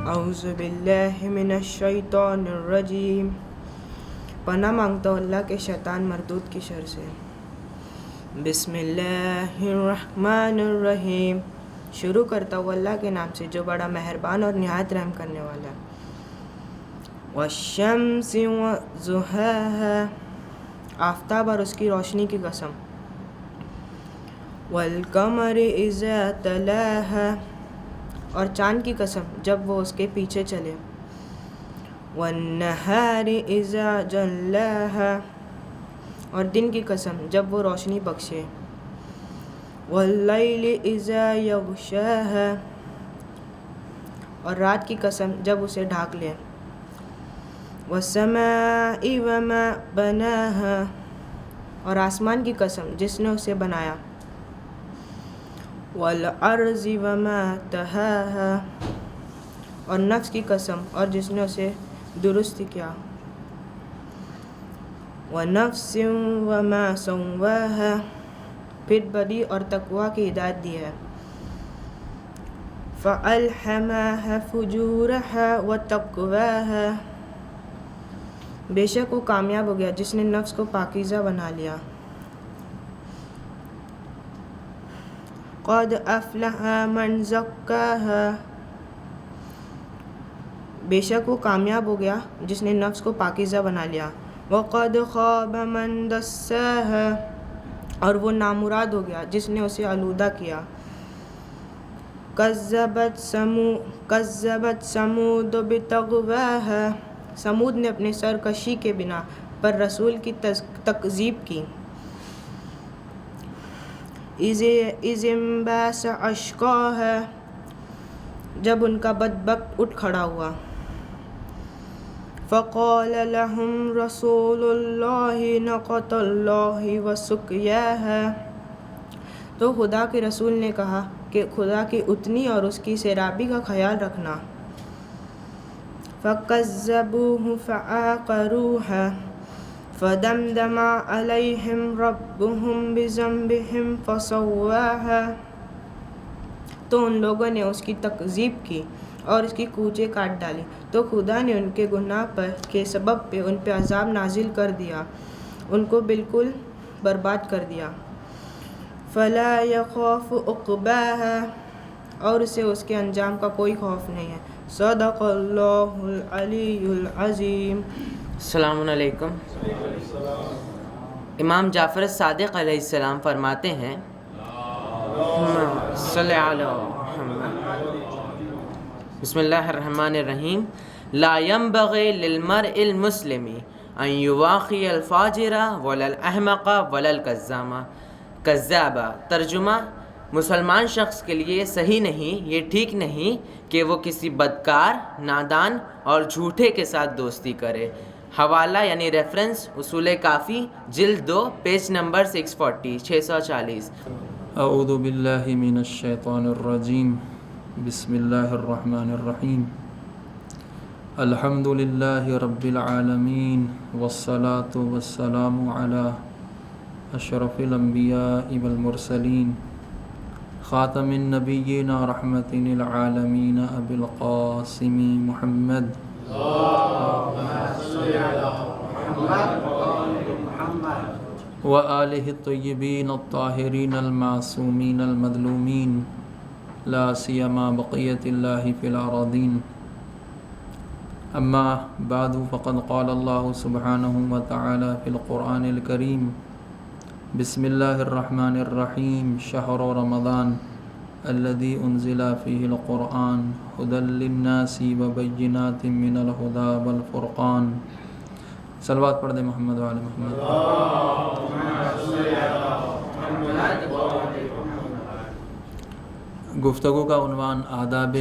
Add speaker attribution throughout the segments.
Speaker 1: اعوذ باللہ من الشیطان الرجیم۔ پناہ مانگتا ہوں اللہ کے شیطان مردود کی شر سے۔ بسم اللہ الرحمن الرحیم۔ شروع کرتا ہوں اللہ کے نام سے جو بڑا مہربان اور نہایت رحم کرنے والا ہے۔ والشمس وضحاها، آفتاب اور اس کی روشنی کی قسم۔ والقمر اذا تلاها، اور چاند کی قسم جب وہ اس کے پیچھے چلے۔ والنہار اذا جلاها، اور دن کی قسم جب وہ روشنی بخشے۔ واللیل اذا یغشاها، اور رات کی قسم جب اسے ڈھانک لے۔ والسماء وما بناها، اور آسمان کی قسم جس نے اسے بنایا۔ والارض وما طحاها، اور نفس کی قسم اور جس نے اسے درست کیا۔ ونفس وما سواها، پھر بدی اور تقوی کی ہدایت دی ہے۔ فألہمها فجورها وتقواها، بے شک وہ کامیاب ہو گیا جس نے نفس کو پاکیزہ بنا لیا۔ قد افلح من زکاها، بے شک وہ کامیاب ہو گیا جس نے نفس کو پاکیزہ بنا لیا۔ وقد خاب من دساها، اور وہ نامراد ہو گیا جس نے اسے آلودہ کیا۔ کذبت ثمود بطغواها، ثمود نے اپنے سرکشی کے بنا پر رسول کی تکذیب کی۔ اذ انبعث اشقاها، جب ان کا بدبخت اٹھ کھڑا ہوا۔ فقال لهم رسول اللہ ناقۃ اللہ وسقیاها، تو خدا کے رسول نے کہا کہ خدا کی اتنی اور اس کی سیرابی کا خیال رکھنا۔ فکذبوہ فعقروها، فدمدم علیہم ربہم بذنبہم فسواها، تو ان لوگوں نے اس کی تکذیب کی اور اس کی کوچیں کاٹ ڈالی، تو خدا نے ان کے گناہ کے سبب پہ ان پہ عذاب نازل کر دیا، ان کو بالکل برباد کر دیا۔ فلا یخاف عقباها، اور اسے اس کے انجام کا کوئی خوف نہیں ہے۔ صدق اللہ العلی العظیم۔
Speaker 2: السلام علیکم۔ امام جعفر صادق علیہ السلام فرماتے ہیں صلی علی محمد، بسم اللہ الرحمن الرحیم، لا ينبغي للمرء المسلم ان یواخی الفاجر ولا الاحمق ولا الکذاب۔ ترجمہ، مسلمان شخص کے لیے صحیح نہیں، یہ ٹھیک نہیں کہ وہ کسی بدکار، نادان اور جھوٹے کے ساتھ دوستی کرے۔ حوالہ یعنی ریفرنس اصول کافی جلد 2 پیج نمبر 640۔
Speaker 3: اعوذ باللہ من الشیطان الرجیم، بسم اللہ الرحمن الرحیم، الحمد للہ رب العالمین، والصلاة والسلام علی اشرف الانبیاء والمرسلین، خاتم النبیین رحمت للعالمین، ابی القاسم محمد وآلہ الطیبین الطاہرین المعصومین المظلومین، لا سیما بقیت اللہ فی الارضین۔ اما بعد فقد قال اللہ سبحانہ وتعالی فی القرآن الکریم، بسم اللہ الرحمن الرحیم، شہر رمضان الذی انزل فیہ القرآن ھدی للناس وبینات من الھدی والفرقان۔ صلوات پڑھ دیں محمد وعلی محمد۔ گفتگو کا عنوان آداب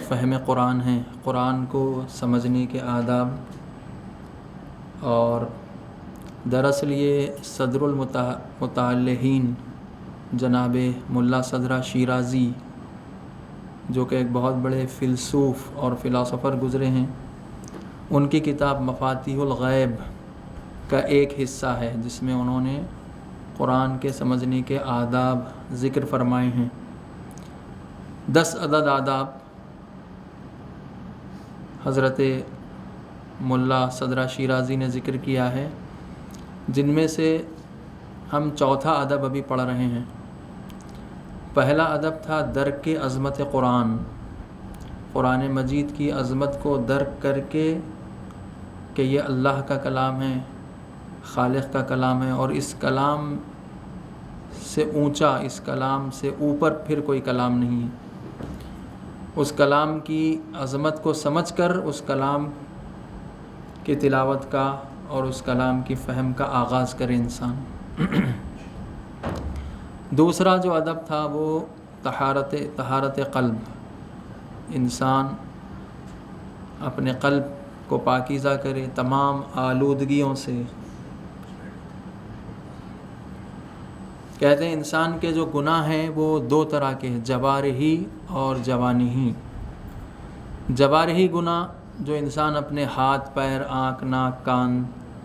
Speaker 3: فہم قرآن ہے، قرآن کو سمجھنے کے آداب، اور دراصل یہ صدر المتعلہین جناب ملا صدرہ شیرازی، جو کہ ایک بہت بڑے فیلسوف اور فلاسفر گزرے ہیں، ان کی کتاب مفاتیح الغیب کا ایک حصہ ہے جس میں انہوں نے قرآن کے سمجھنے کے آداب ذکر فرمائے ہیں۔ 10 عدد آداب حضرت ملا صدرہ شیرازی نے ذکر کیا ہے، جن میں سے ہم چوتھا ادب ابھی پڑھ رہے ہیں۔ پہلا ادب تھا درک عظمت قرآن، قرآن مجید کی عظمت کو درک کر کے کہ یہ اللہ کا کلام ہے، خالق کا کلام ہے، اور اس کلام سے اونچا، اس کلام سے اوپر پھر کوئی کلام نہیں ہے۔ اس کلام کی عظمت کو سمجھ کر اس کلام کی تلاوت کا اور اس کلام کی فہم کا آغاز کرے انسان۔ دوسرا جو ادب تھا وہ طہارت قلب، انسان اپنے قلب کو پاکیزہ کرے تمام آلودگیوں سے۔ کہتے ہیں انسان کے جو گناہ ہیں وہ دو طرح کے ہیں، جوارحی اور جوانحی۔ جوارحی گناہ جو انسان اپنے ہاتھ، پیر، آنکھ، ناک، کان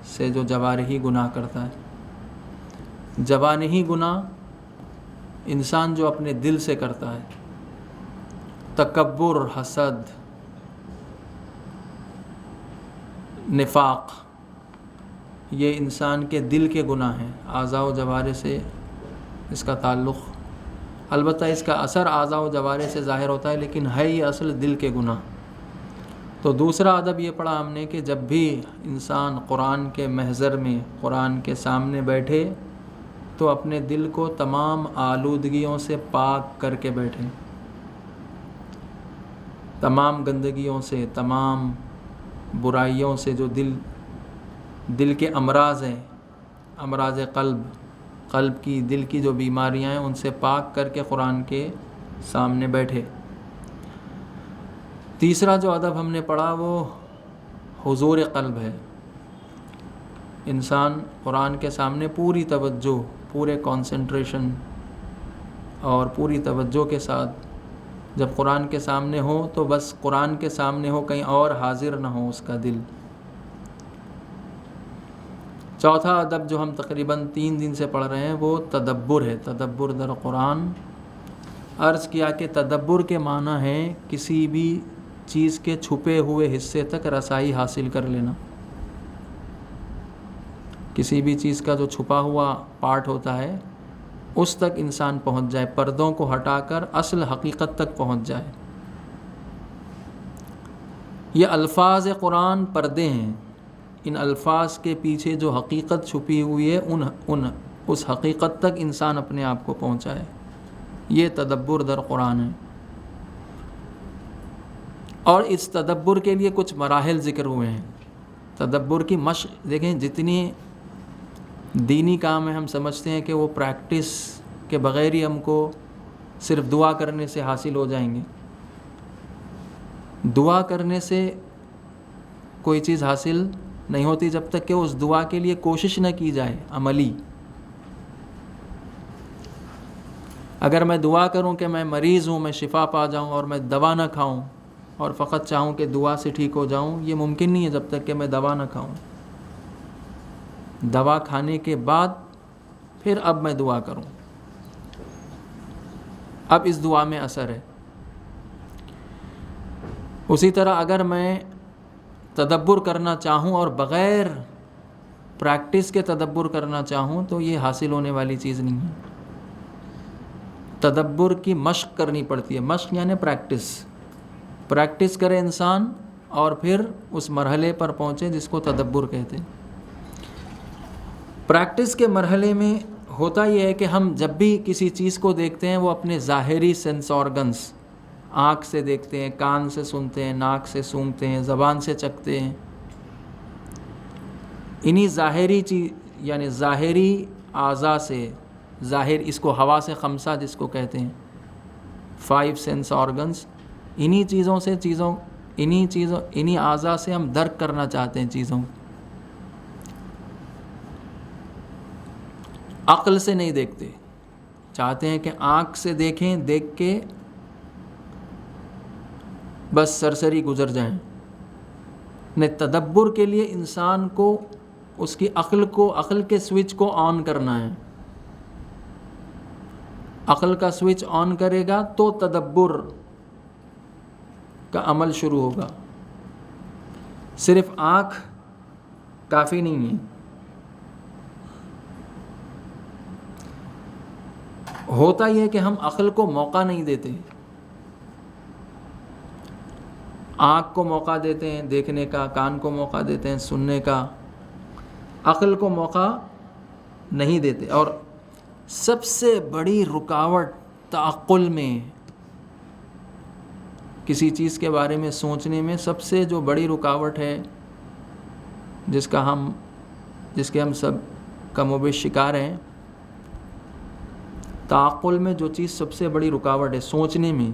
Speaker 3: سے جو جوارحی گناہ کرتا ہے۔ جوانحی گناہ انسان جو اپنے دل سے کرتا ہے، تکبر، حسد، نفاق، یہ انسان کے دل کے گناہ ہیں، اعضاء و جوارح سے اس کا تعلق۔ البتہ اس کا اثر اعضاء و جوارح سے ظاہر ہوتا ہے، لیکن ہے یہ اصل دل کے گناہ۔ تو دوسرا ادب یہ پڑھا ہم نے کہ جب بھی انسان قرآن کے محضر میں، قرآن کے سامنے بیٹھے تو اپنے دل کو تمام آلودگیوں سے پاک کر کے بیٹھے، تمام گندگیوں سے، تمام برائیوں سے، جو دل کے امراض ہیں، امراض قلب کی، دل کی جو بیماریاں ہیں، ان سے پاک کر کے قرآن کے سامنے بیٹھے۔ تیسرا جو ادب ہم نے پڑھا وہ حضور قلب ہے۔ انسان قرآن کے سامنے پوری توجہ، پورے کنسنٹریشن اور پوری توجہ کے ساتھ جب قرآن کے سامنے ہو تو بس قرآن کے سامنے ہو، کہیں اور حاضر نہ ہو اس کا دل۔ چوتھا ادب جو ہم تقریباً 3 دن سے پڑھ رہے ہیں وہ تدبر ہے، تدبر در قرآن۔ عرض کیا کہ تدبر کے معنی ہے کسی بھی چیز کے چھپے ہوئے حصے تک رسائی حاصل کر لینا۔ کسی بھی چیز کا جو چھپا ہوا پارٹ ہوتا ہے اس تک انسان پہنچ جائے، پردوں کو ہٹا کر اصل حقیقت تک پہنچ جائے۔ یہ الفاظ قرآن پردے ہیں، ان الفاظ کے پیچھے جو حقیقت چھپی ہوئی ہے اس حقیقت تک انسان اپنے آپ کو پہنچائے۔ یہ تدبر در قرآن ہے۔ اور اس تدبر کے لیے کچھ مراحل ذکر ہوئے ہیں۔ تدبر کی مشق دیکھیں، جتنی دینی کام ہے ہم سمجھتے ہیں کہ وہ پریکٹس کے بغیر ہی ہم کو صرف دعا کرنے سے حاصل ہو جائیں گے۔ دعا کرنے سے کوئی چیز حاصل نہیں ہوتی جب تک کہ اس دعا کے لیے کوشش نہ کی جائے عملی۔ اگر میں دعا کروں کہ میں مریض ہوں، میں شفا پا جاؤں اور میں دوا نہ کھاؤں اور فقط چاہوں کہ دعا سے ٹھیک ہو جاؤں، یہ ممکن نہیں ہے جب تک کہ میں دوا نہ کھاؤں۔ دوا کھانے کے بعد پھر اب میں دعا کروں، اب اس دعا میں اثر ہے۔ اسی طرح اگر میں تدبر کرنا چاہوں اور بغیر پریکٹس کے تدبر کرنا چاہوں تو یہ حاصل ہونے والی چیز نہیں ہے۔ تدبر کی مشق کرنی پڑتی ہے، مشق یعنی پریکٹس کرے انسان اور پھر اس مرحلے پر پہنچے جس کو تدبر کہتے ہیں۔ پریکٹس کے مرحلے میں ہوتا یہ ہے کہ ہم جب بھی کسی چیز کو دیکھتے ہیں وہ اپنے ظاہری سینس آرگنز، آنکھ سے دیکھتے ہیں، کان سے سنتے ہیں، ناک سے سونگھتے ہیں، زبان سے چکھتے ہیں۔ انہی ظاہری چیز یعنی ظاہری اعضاء سے، ظاہر اس کو حواس خمسہ جس کو کہتے ہیں، 5 سینس آرگنز، انہی اعضاء سے ہم درک کرنا چاہتے ہیں چیزوں کو۔ عقل سے نہیں دیکھتے، چاہتے ہیں کہ آنکھ سے دیکھیں، دیکھ کے بس سرسری گزر جائیں۔ تدبر کے لیے انسان کو اس کی عقل کے سوئچ کو آن کرنا ہے۔ عقل کا سوئچ آن کرے گا تو تدبر کا عمل شروع ہوگا۔ صرف آنکھ کافی نہیں ہے. ہوتا یہ کہ ہم عقل کو موقع نہیں دیتے. آنکھ کو موقع دیتے ہیں دیکھنے کا، کان کو موقع دیتے ہیں سننے کا، عقل کو موقع نہیں دیتے. اور سب سے بڑی رکاوٹ تعقل میں، کسی چیز کے بارے میں سوچنے میں سب سے جو بڑی رکاوٹ ہے، جس کے ہم سب کم و بیش شکار ہیں، تعقل میں جو چیز سب سے بڑی رکاوٹ ہے سوچنے میں،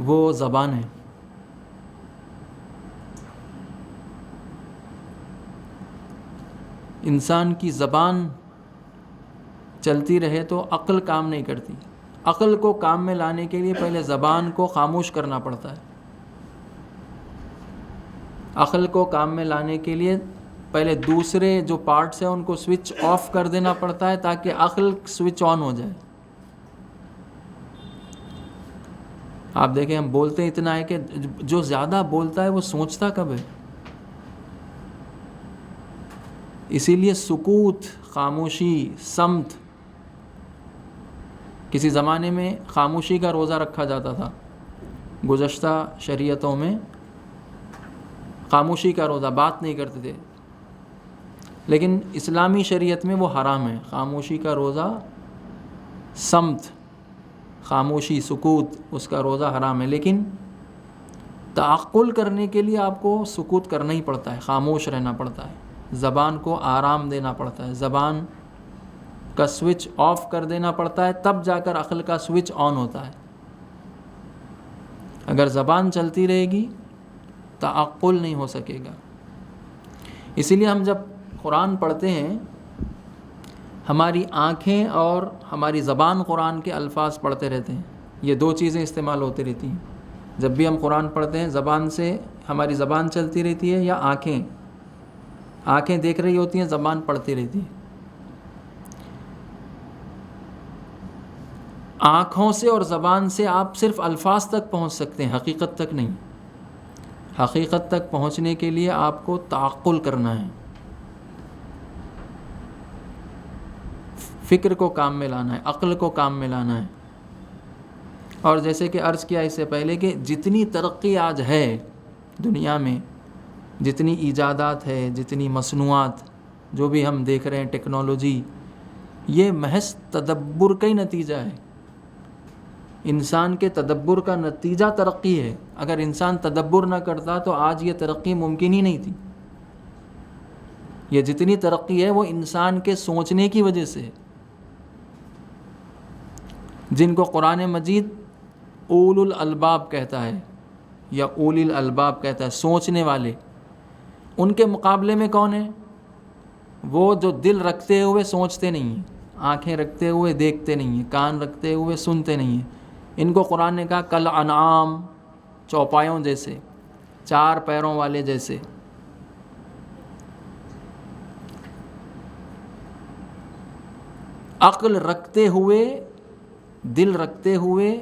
Speaker 3: وہ زبان ہے. انسان کی زبان چلتی رہے تو عقل کام نہیں کرتی. عقل کو کام میں لانے کے لیے پہلے زبان کو خاموش کرنا پڑتا ہے. عقل کو کام میں لانے کے لیے پہلے دوسرے جو پارٹس ہیں ان کو سوئچ آف کر دینا پڑتا ہے تاکہ عقل سوئچ آن ہو جائے. آپ دیکھیں ہم بولتے اتنا ہے کہ جو زیادہ بولتا ہے وہ سوچتا کب ہے. اسی لیے سکوت، خاموشی، صمت. کسی زمانے میں خاموشی کا روزہ رکھا جاتا تھا. گزشتہ شریعتوں میں خاموشی کا روزہ، بات نہیں کرتے تھے. لیکن اسلامی شریعت میں وہ حرام ہے. خاموشی کا روزہ، صمت، خاموشی، سکوت، اس کا روزہ حرام ہے. لیکن تعقل کرنے کے لیے آپ کو سکوت کرنا ہی پڑتا ہے، خاموش رہنا پڑتا ہے، زبان کو آرام دینا پڑتا ہے، زبان کا سوئچ آف کر دینا پڑتا ہے، تب جا کر عقل کا سوئچ آن ہوتا ہے. اگر زبان چلتی رہے گی تعقل نہیں ہو سکے گا. اسی لیے ہم جب قرآن پڑھتے ہیں ہماری آنکھیں اور ہماری زبان قرآن کے الفاظ پڑھتے رہتے ہیں. یہ دو چیزیں استعمال ہوتی رہتی ہیں. جب بھی ہم قرآن پڑھتے ہیں زبان سے ہماری زبان چلتی رہتی ہے، یا آنکھیں دیکھ رہی ہوتی ہیں، زبان پڑھتی رہتی ہے. آنکھوں سے اور زبان سے آپ صرف الفاظ تک پہنچ سکتے ہیں، حقیقت تک نہیں. حقیقت تک پہنچنے کے لیے آپ کو تعقل کرنا ہے، فکر کو کام میں لانا ہے، عقل کو کام میں لانا ہے. اور جیسے کہ عرض کیا اس سے پہلے کہ جتنی ترقی آج ہے دنیا میں، جتنی ایجادات ہے، جتنی مصنوعات جو بھی ہم دیکھ رہے ہیں، ٹیکنالوجی، یہ محض تدبر کا ہی نتیجہ ہے. انسان کے تدبر کا نتیجہ ترقی ہے. اگر انسان تدبر نہ کرتا تو آج یہ ترقی ممکن ہی نہیں تھی. یہ جتنی ترقی ہے وہ انسان کے سوچنے کی وجہ سے ہے. جن کو قرآن مجید اولو الالباب کہتا ہے یا اولی الالباب کہتا ہے، سوچنے والے، ان کے مقابلے میں کون ہے؟ وہ جو دل رکھتے ہوئے سوچتے نہیں ہیں، آنکھیں رکھتے ہوئے دیکھتے نہیں ہیں، کان رکھتے ہوئے سنتے نہیں ہیں. ان کو قرآن نے کہا کل انعام، چوپایوں جیسے، چار پیروں والے جیسے. عقل رکھتے ہوئے، دل رکھتے ہوئے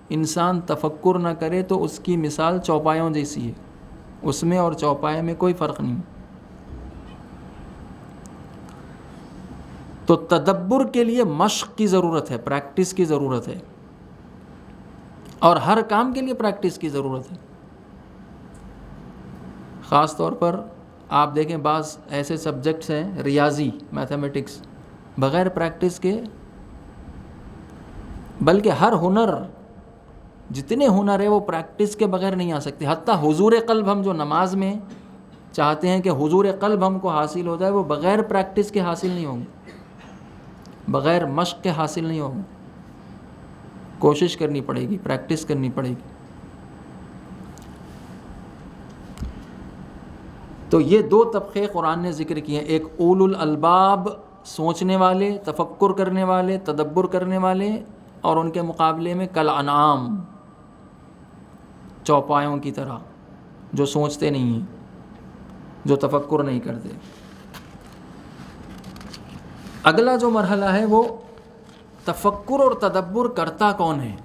Speaker 3: انسان تفکر نہ کرے تو اس کی مثال چوپایوں جیسی ہے. اس میں اور چوپائے میں کوئی فرق نہیں. تو تدبر کے لیے مشق کی ضرورت ہے، پریکٹس کی ضرورت ہے، اور ہر کام کے لیے پریکٹس کی ضرورت ہے. خاص طور پر آپ دیکھیں بعض ایسے سبجیکٹس ہیں، ریاضی، میتھمیٹکس، بغیر پریکٹس کے، بلکہ ہر ہنر، جتنے ہنر ہے وہ پریکٹس کے بغیر نہیں آ سکتے. حتیٰ حضور قلب ہم جو نماز میں چاہتے ہیں کہ حضور قلب ہم کو حاصل ہو جائے، وہ بغیر پریکٹس کے حاصل نہیں ہوں گے، بغیر مشق کے حاصل نہیں ہوں گے. کوشش کرنی پڑے گی، پریکٹس کرنی پڑے گی. تو یہ دو طبقے قرآن نے ذکر کیے ہیں، ایک اولو الالباب، سوچنے والے، تفکر کرنے والے، تدبر کرنے والے، اور ان کے مقابلے میں کل انعام، چوپایوں کی طرح، جو سوچتے نہیں ہیں، جو تفکر نہیں کرتے. اگلا جو مرحلہ ہے وہ تفکر اور تدبر کرتا کون ہے.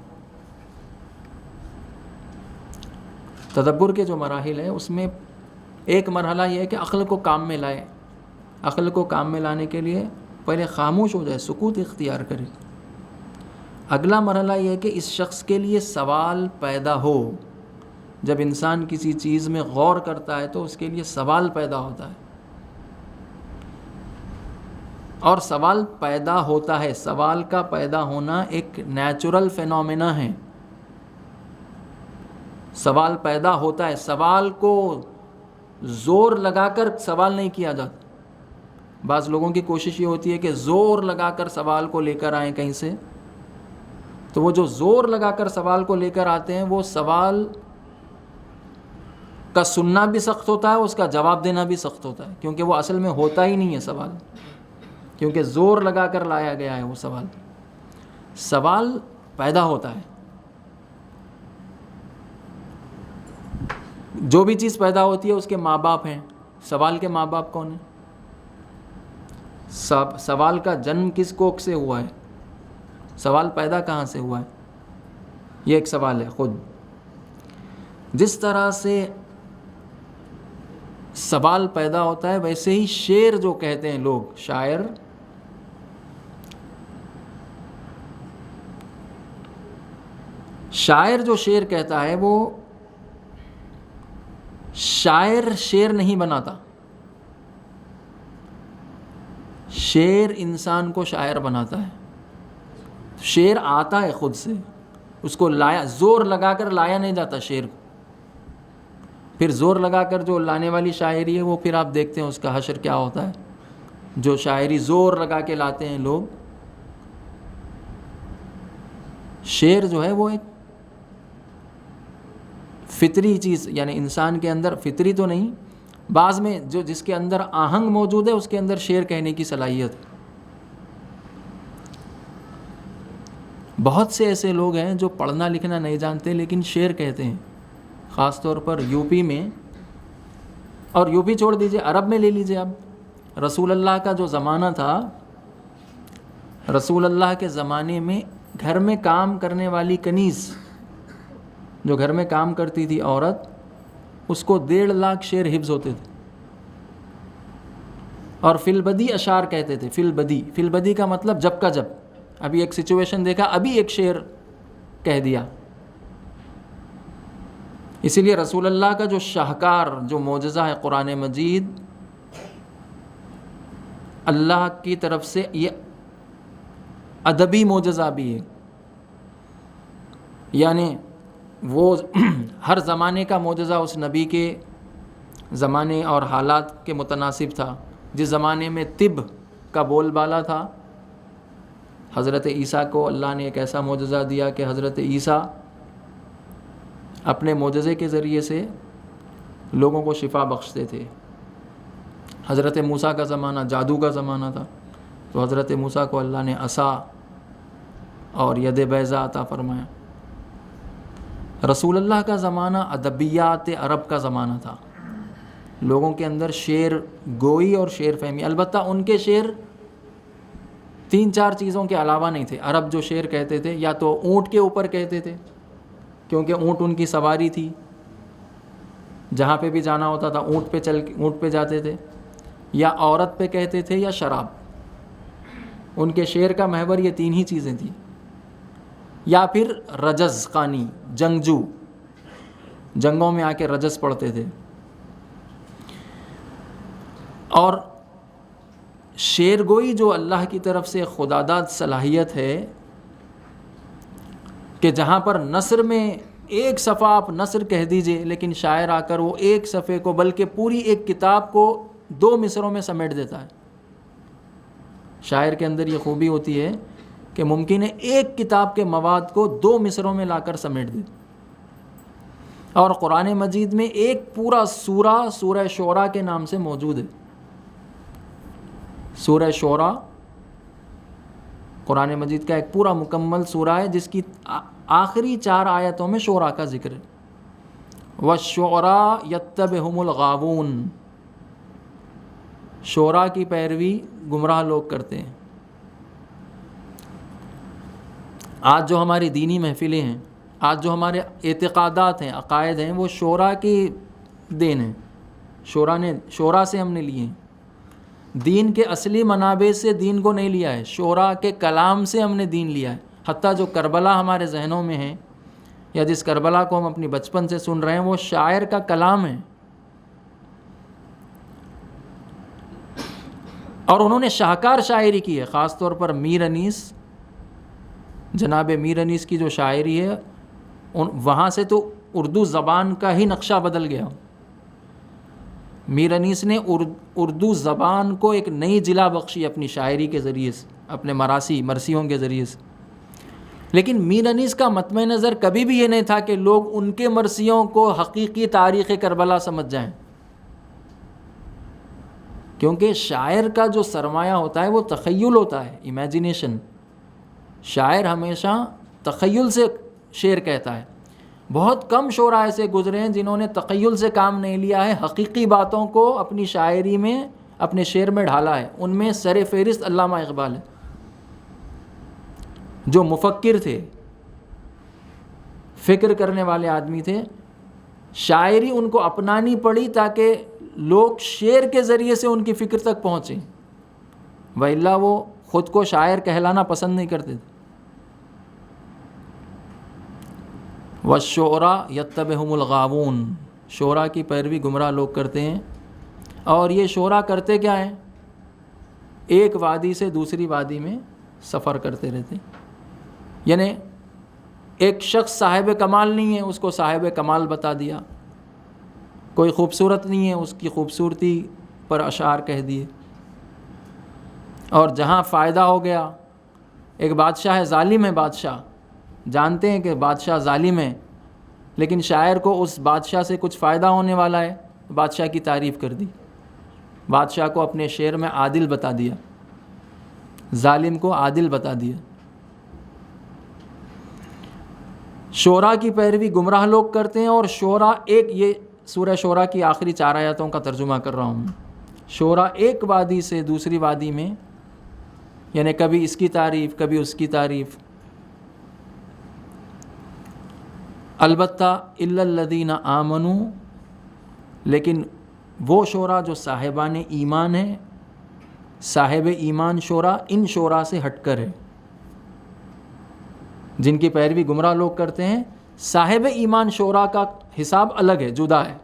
Speaker 3: تدبر کے جو مراحل ہیں اس میں ایک مرحلہ یہ ہے کہ عقل کو کام میں لائے. عقل کو کام میں لانے کے لیے پہلے خاموش ہو جائے, سکوت اختیار کرے. اگلا مرحلہ یہ ہے کہ اس شخص کے لیے سوال پیدا ہو. جب انسان کسی چیز میں غور کرتا ہے تو اس کے لیے سوال پیدا ہوتا ہے, اور سوال پیدا ہوتا ہے. سوال کا پیدا ہونا ایک نیچرل فینومینا ہے. سوال پیدا ہوتا ہے. سوال کو زور لگا کر سوال نہیں کیا جاتا. بعض لوگوں کی کوشش یہ ہوتی ہے کہ زور لگا کر سوال کو لے کر آئیں کہیں سے, تو وہ جو زور لگا کر سوال کو لے کر آتے ہیں وہ سوال کا سننا بھی سخت ہوتا ہے, اس کا جواب دینا بھی سخت ہوتا ہے, کیونکہ وہ اصل میں ہوتا ہی نہیں ہے سوال, کیونکہ زور لگا کر لایا گیا ہے وہ سوال. سوال پیدا ہوتا ہے. جو بھی چیز پیدا ہوتی ہے اس کے ماں باپ ہیں. سوال کے ماں باپ کون ہیں؟ سوال کا جنم کس کوکھ سے ہوا ہے؟ سوال پیدا کہاں سے ہوا ہے؟ یہ ایک سوال ہے خود. جس طرح سے سوال پیدا ہوتا ہے ویسے ہی شعر جو کہتے ہیں لوگ, شاعر جو شعر کہتا ہے وہ شاعر شعر نہیں بناتا, شعر انسان کو شاعر بناتا ہے. شعر آتا ہے خود سے, اس کو لایا, زور لگا کر لایا نہیں جاتا شعر کو. پھر زور لگا کر جو لانے والی شاعری ہے وہ پھر آپ دیکھتے ہیں اس کا حشر کیا ہوتا ہے. جو شاعری زور لگا کے لاتے ہیں لوگ, شعر جو ہے وہ ایک فطری چیز, یعنی انسان کے اندر, فطری تو نہیں, بعض میں جو جس کے اندر آہنگ موجود ہے اس کے اندر شعر کہنے کی صلاحیت ہے. بہت سے ایسے لوگ ہیں جو پڑھنا لکھنا نہیں جانتے لیکن شعر کہتے ہیں, خاص طور پر یو پی میں, اور یو پی چھوڑ دیجئے, عرب میں لے لیجئے. اب رسول اللہ کا جو زمانہ تھا, رسول اللہ کے زمانے میں گھر میں کام کرنے والی کنیز, جو گھر میں کام کرتی تھی عورت, اس کو 1.5 لاکھ شعر حفظ ہوتے تھے. اور فی البدی اشعار کہتے تھے. فی البدی کا مطلب جب کا جب. ابھی ایک سچویشن دیکھا, ابھی ایک شعر کہہ دیا. اسی لیے رسول اللہ کا جو شاہکار, جو معجزہ ہے قرآن مجید, اللہ کی طرف سے یہ ادبی معجزہ بھی ہے. یعنی وہ ہر زمانے کا معجزہ اس نبی کے زمانے اور حالات کے متناسب تھا. جس زمانے میں طب کا بول بالا تھا, حضرت عیسیٰ کو اللہ نے ایک ایسا معجزہ دیا کہ حضرت عیسیٰ اپنے معجزے کے ذریعے سے لوگوں کو شفا بخشتے تھے. حضرت موسیٰ کا زمانہ جادو کا زمانہ تھا, تو حضرت موسیٰ کو اللہ نے عصا اور ید بیضا عطا فرمایا. رسول اللہ کا زمانہ ادبیات عرب کا زمانہ تھا. لوگوں کے اندر شعر گوئی اور شعر فہمی. البتہ ان کے شعر 3-4 چیزوں کے علاوہ نہیں تھے. عرب جو شعر کہتے تھے, یا تو اونٹ کے اوپر کہتے تھے کیونکہ اونٹ ان کی سواری تھی, جہاں پہ بھی جانا ہوتا تھا اونٹ پہ جاتے تھے, یا عورت پہ کہتے تھے, یا شراب. ان کے شعر کا محور یہ 3 ہی چیزیں تھیں. یا پھر رجز خوانی, جنگجو, جنگوں میں آ کے رجز پڑھتے تھے. اور شعر گوئی جو اللہ کی طرف سے خداداد صلاحیت ہے کہ جہاں پر نثر میں ایک صفحہ آپ نثر کہہ دیجئے, لیکن شاعر آ کر وہ ایک صفحے کو بلکہ پوری ایک کتاب کو 2 مصروں میں سمیٹ دیتا ہے. شاعر کے اندر یہ خوبی ہوتی ہے کہ ممکن ہے ایک کتاب کے مواد کو 2 مصروں میں لا کر سمیٹ دے. اور قرآن مجید میں ایک پورا سورہ شعراء کے نام سے موجود ہے. سورہ شعراء قرآن مجید کا ایک پورا مکمل سورہ ہے جس کی آخری 4 آیتوں میں شعراء کا ذکر ہے. وَالشُّعَرَاءُ يَتَّبِعُهُمُ الْغَاوُونَ, شعراء کی پیروی گمراہ لوگ کرتے ہیں. آج جو ہماری دینی محفلیں ہیں, آج جو ہمارے اعتقادات ہیں, عقائد ہیں, وہ شعراء کی دین ہیں. شورا سے ہم نے لیے ہیں. دین کے اصلی منابع سے دین کو نہیں لیا ہے، شورا کے کلام سے ہم نے دین لیا ہے. حتیٰ جو کربلا ہمارے ذہنوں میں ہے یا جس کربلا کو ہم اپنی بچپن سے سن رہے ہیں وہ شاعر کا کلام ہے. اور انہوں نے شاہکار شاعری کی ہے، خاص طور پر میر انیس، جناب میر انیس کی جو شاعری ہے وہاں سے تو اردو زبان کا ہی نقشہ بدل گیا. میر انیس نے اردو زبان کو ایک نئی جلا بخشی اپنی شاعری کے ذریعے سے، اپنے مرثیوں کے ذریعے سے. لیکن میر انیس کا مطمع نظر کبھی بھی یہ نہیں تھا کہ لوگ ان کے مرثیوں کو حقیقی تاریخ کربلا سمجھ جائیں، کیونکہ شاعر کا جو سرمایہ ہوتا ہے وہ تخیل ہوتا ہے، امیجینیشن. شاعر ہمیشہ تخیل سے شعر کہتا ہے. بہت کم شعراء ایسے گزرے ہیں جنہوں نے تخیل سے کام نہیں لیا ہے، حقیقی باتوں کو اپنی شاعری میں، اپنے شعر میں ڈھالا ہے. ان میں سر فہرست علامہ اقبال ہے، جو مفکر تھے، فکر کرنے والے آدمی تھے. شاعری ان کو اپنانی پڑی تاکہ لوگ شعر کے ذریعے سے ان کی فکر تک پہنچیں، وإلا وہ خود کو شاعر کہلانا پسند نہیں کرتے تھے. وَالشُّعَرَاءُ يَتَّبِعُهُمُ الْغَاوُونَ، شعراء کی پیروی گمراہ لوگ کرتے ہیں. اور یہ شعراء کرتے کیا ہیں؟ ایک وادی سے دوسری وادی میں سفر کرتے رہتے ہیں. یعنی ایک شخص صاحب کمال نہیں ہے، اس کو صاحب کمال بتا دیا. کوئی خوبصورت نہیں ہے، اس کی خوبصورتی پر اشعار کہہ دیے. اور جہاں فائدہ ہو گیا، ایک بادشاہ ہے، ظالم ہے بادشاہ، جانتے ہیں کہ بادشاہ ظالم ہے، لیکن شاعر کو اس بادشاہ سے کچھ فائدہ ہونے والا ہے، بادشاہ کی تعریف کر دی. بادشاہ کو اپنے شعر میں عادل بتا دیا، ظالم کو عادل بتا دیا. شعراء کی پیروی گمراہ لوگ کرتے ہیں. اور شعراء یہ سورہ شعراء کی آخری 4 آیاتوں کا ترجمہ کر رہا ہوں. شعراء ایک وادی سے دوسری وادی میں، یعنی کبھی اس کی تعریف کبھی اس کی تعریف. البتہ الا الذین آمنوا، لیکن وہ شعراء جو صاحبان ایمان ہیں، صاحب ایمان شعراء، ان شعراء سے ہٹ کر ہے، جن کی پیروی گمراہ لوگ کرتے ہیں. صاحب ایمان شعراء کا حساب الگ ہے، جدا ہے.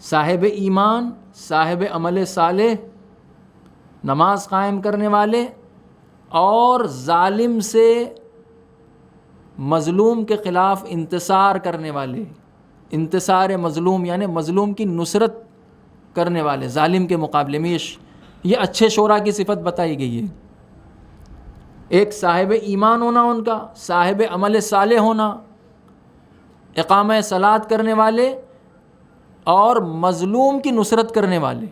Speaker 3: صاحب ایمان، صاحب عمل صالح، نماز قائم کرنے والے، اور ظالم سے مظلوم کے خلاف انتصار کرنے والے. انتصار مظلوم یعنی مظلوم کی نصرت کرنے والے ظالم کے مقابلے میں. یہ اچھے شعراء کی صفت بتائی گئی ہے. ایک صاحب ایمان ہونا، ان کا صاحب عمل صالح ہونا، اقامہ صلاۃ کرنے والے اور مظلوم کی نصرت کرنے والے.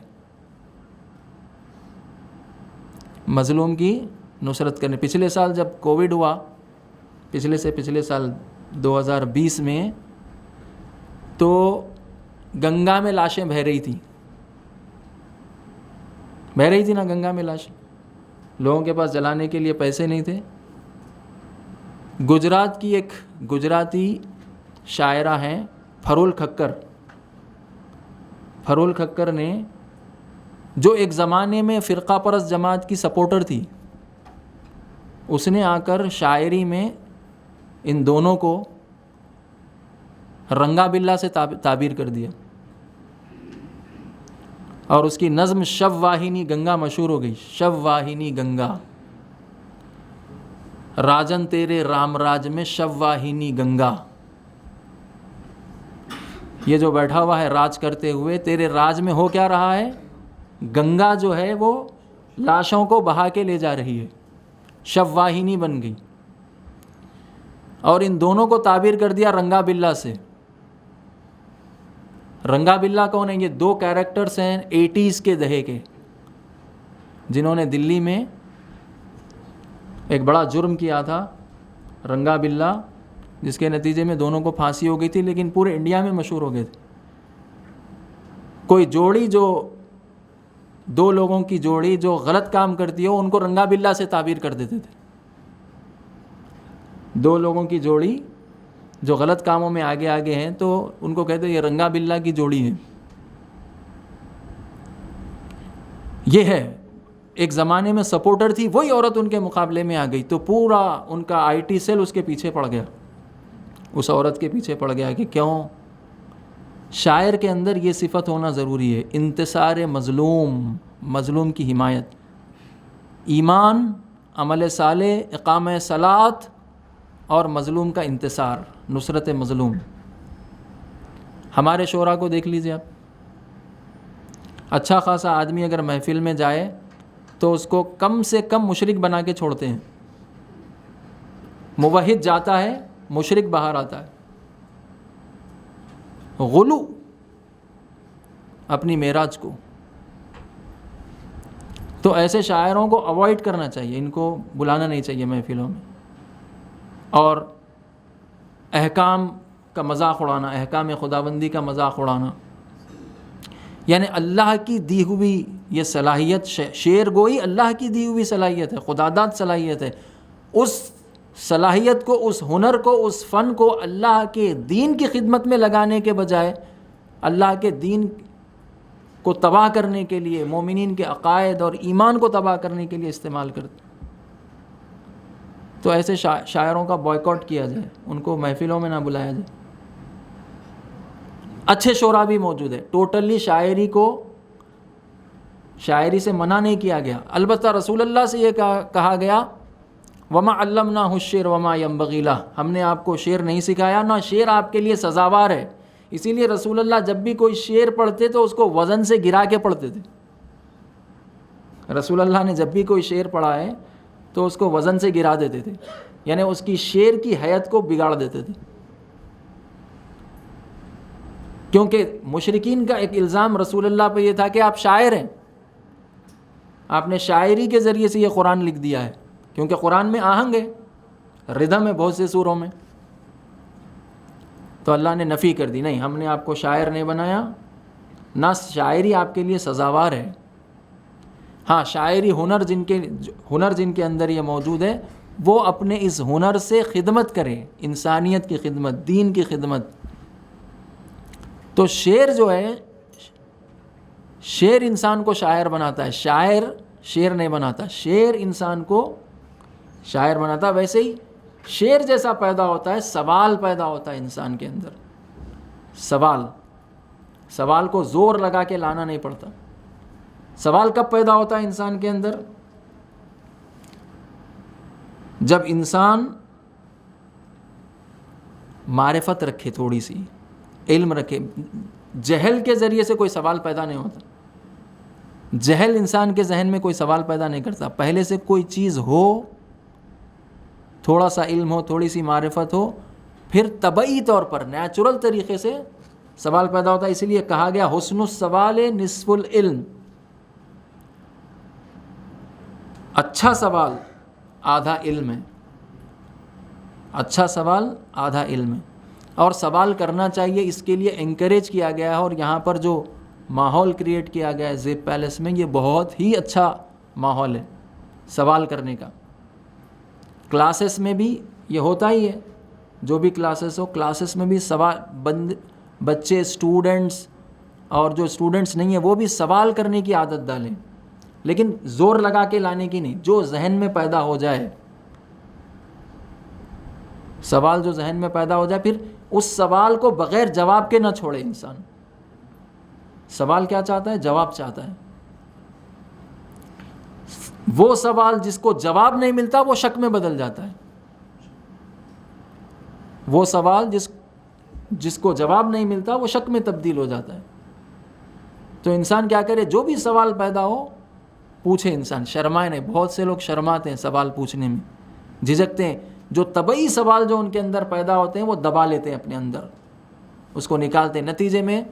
Speaker 3: مظلوم کی نصرت کرنے. پچھلے سال جب کووڈ ہوا، پچھلے سال 2020 میں، تو گنگا میں لاشیں بہہ رہی تھی نا گنگا میں لاشیں. لوگوں کے پاس جلانے کے لیے پیسے نہیں تھے. گجرات کی ایک گجراتی شاعرہ ہیں پھرول کھکر نے، جو ایک زمانے میں فرقہ پرست جماعت کی سپورٹر تھی، اس نے آ کر شاعری میں ان دونوں کو رنگا بلا سے تعبیر کر دیا. اور اس کی نظم شب واہینی گنگا مشہور ہو گئی. شب واہینی گنگا، راجن تیرے رام راج میں شب واہینی گنگا. یہ جو بیٹھا ہوا ہے راج کرتے ہوئے، تیرے راج میں ہو کیا رہا ہے؟ گنگا جو ہے وہ لاشوں کو بہا کے لے جا رہی ہے، شب واہینی بن گئی. اور ان دونوں کو تعبیر کر دیا رنگا بلا سے. رنگا بلا کون ہے؟ یہ 2 کیریکٹرز ہیں 80s کے دہے کے، جنہوں نے دلی میں ایک بڑا جرم کیا تھا، رنگا بلا، جس کے نتیجے میں دونوں کو پھانسی ہو گئی تھی، لیکن پورے انڈیا میں مشہور ہو گئے تھے. کوئی جوڑی، جو 2 لوگوں کی جوڑی جو غلط کام کرتی ہو، ان کو رنگا بلا سے تعبیر کر دیتے تھے. 2 لوگوں کی جوڑی جو غلط کاموں میں آگے ہیں، تو ان کو کہتے ہیں یہ رنگا بلا کی جوڑی ہے. یہ ہے. ایک زمانے میں سپورٹر تھی, وہی عورت ان کے مقابلے میں آ گئی تو پورا ان کا آئی ٹی سیل اس کے پیچھے پڑ گیا, اس عورت کے پیچھے پڑ گیا کہ کیوں. شاعر کے اندر یہ صفت ہونا ضروری ہے, انتصار مظلوم, مظلوم کی حمایت, ایمان, عمل صالح, اقامہ صلاۃ اور مظلوم کا انتصار, نصرت مظلوم. ہمارے شعراء کو دیکھ لیجیے آپ, اچھا خاصا آدمی اگر محفل میں جائے تو اس کو کم سے کم مشرک بنا کے چھوڑتے ہیں. موحد جاتا ہے, مشرک باہر آتا ہے. غلو اپنی معراج کو. تو ایسے شاعروں کو اوائڈ کرنا چاہیے, ان کو بلانا نہیں چاہیے محفلوں میں. اور احکام کا مذاق اڑانا, احکام خداوندی کا مذاق اڑانا, یعنی اللہ کی دی ہوئی یہ صلاحیت, شعر گوئی اللہ کی دی ہوئی صلاحیت ہے, خداداد صلاحیت ہے. اس صلاحیت کو, اس ہنر کو, اس فن کو اللہ کے دین کی خدمت میں لگانے کے بجائے اللہ کے دین کو تباہ کرنے کے لیے, مومنین کے عقائد اور ایمان کو تباہ کرنے کے لیے استعمال کرتے. تو ایسے شاعروں کا بائیکاٹ کیا جائے, ان کو محفلوں میں نہ بلایا جائے. اچھے شعراء بھی موجود ہے, ٹوٹلی شاعری کو, شاعری سے منع نہیں کیا گیا. البتہ رسول اللہ سے یہ کہا گیا وما علمناہ الشعر وما ينبغي له, ہم نے آپ کو شعر نہیں سکھایا, نہ شعر آپ کے لیے سزاوار ہے. اسی لیے رسول اللہ جب بھی کوئی شعر پڑھتے تو اس کو وزن سے گرا کے پڑھتے تھے. رسول اللہ نے جب بھی کوئی شعر پڑھا ہے تو اس کو وزن سے گرا دیتے تھے, یعنی اس کی شعر کی حیت کو بگاڑ دیتے تھے. کیونکہ مشرکین کا ایک الزام رسول اللہ پہ یہ تھا کہ آپ شاعر ہیں, آپ نے شاعری کے ذریعے سے یہ قرآن لکھ دیا ہے. کیونکہ قرآن میں آہنگ ہے, ردھم ہے بہت سے سوروں میں. تو اللہ نے نفی کر دی, نہیں, ہم نے آپ کو شاعر نہیں بنایا, نہ شاعری آپ کے لیے سزاوار ہے. ہاں, شاعری ہنر جن کے اندر یہ موجود ہے وہ اپنے اس ہنر سے خدمت کریں, انسانیت کی خدمت, دین کی خدمت. تو شعر جو ہے, شعر انسان کو شاعر بناتا ہے, شاعر شعر نہیں بناتا. شعر انسان کو شاعر بناتا. ویسے ہی شعر جیسا پیدا ہوتا ہے, سوال پیدا ہوتا ہے انسان کے اندر. سوال کو زور لگا کے لانا نہیں پڑتا. سوال کب پیدا ہوتا ہے انسان کے اندر؟ جب انسان معرفت رکھے, تھوڑی سی علم رکھے. جہل کے ذریعے سے کوئی سوال پیدا نہیں ہوتا. جہل انسان کے ذہن میں کوئی سوال پیدا نہیں کرتا. پہلے سے کوئی چیز ہو, تھوڑا سا علم ہو, تھوڑی سی معرفت ہو, پھر طبعی طور پر نیچرل طریقے سے سوال پیدا ہوتا ہے. اسی لیے کہا گیا حسن السوال نصف العلم, اچھا سوال آدھا علم ہے. اچھا سوال آدھا علم ہے. اور سوال کرنا چاہیے, اس کے لیے انکریج کیا گیا ہے. اور یہاں پر جو ماحول کریٹ کیا گیا ہے زیب پیلس میں, یہ بہت ہی اچھا ماحول ہے سوال کرنے کا. کلاسز میں بھی یہ ہوتا ہی ہے, جو بھی کلاسز ہو, کلاسز میں بھی سوال, بچے, اسٹوڈنٹس اور جو اسٹوڈنٹس نہیں ہیں وہ بھی سوال کرنے کی عادت ڈالیں, لیکن زور لگا کے لانے کی نہیں. جو ذہن میں پیدا ہو جائے, سوال جو ذہن میں پیدا ہو جائے, پھر اس سوال کو بغیر جواب کے نہ چھوڑے انسان. سوال کیا چاہتا ہے؟ جواب چاہتا ہے. وہ سوال جس کو جواب نہیں ملتا وہ شک میں بدل جاتا ہے. وہ سوال جس کو جواب نہیں ملتا وہ شک میں تبدیل ہو جاتا ہے. تو انسان کیا کرے, جو بھی سوال پیدا ہو پوچھے انسان, شرمائے نہیں. بہت سے لوگ شرماتے ہیں سوال پوچھنے میں, جھجکتے ہیں. جو طبعی سوال جو ان کے اندر پیدا ہوتے ہیں وہ دبا لیتے ہیں اپنے اندر, اس کو نکالتے ہیں. نتیجے میں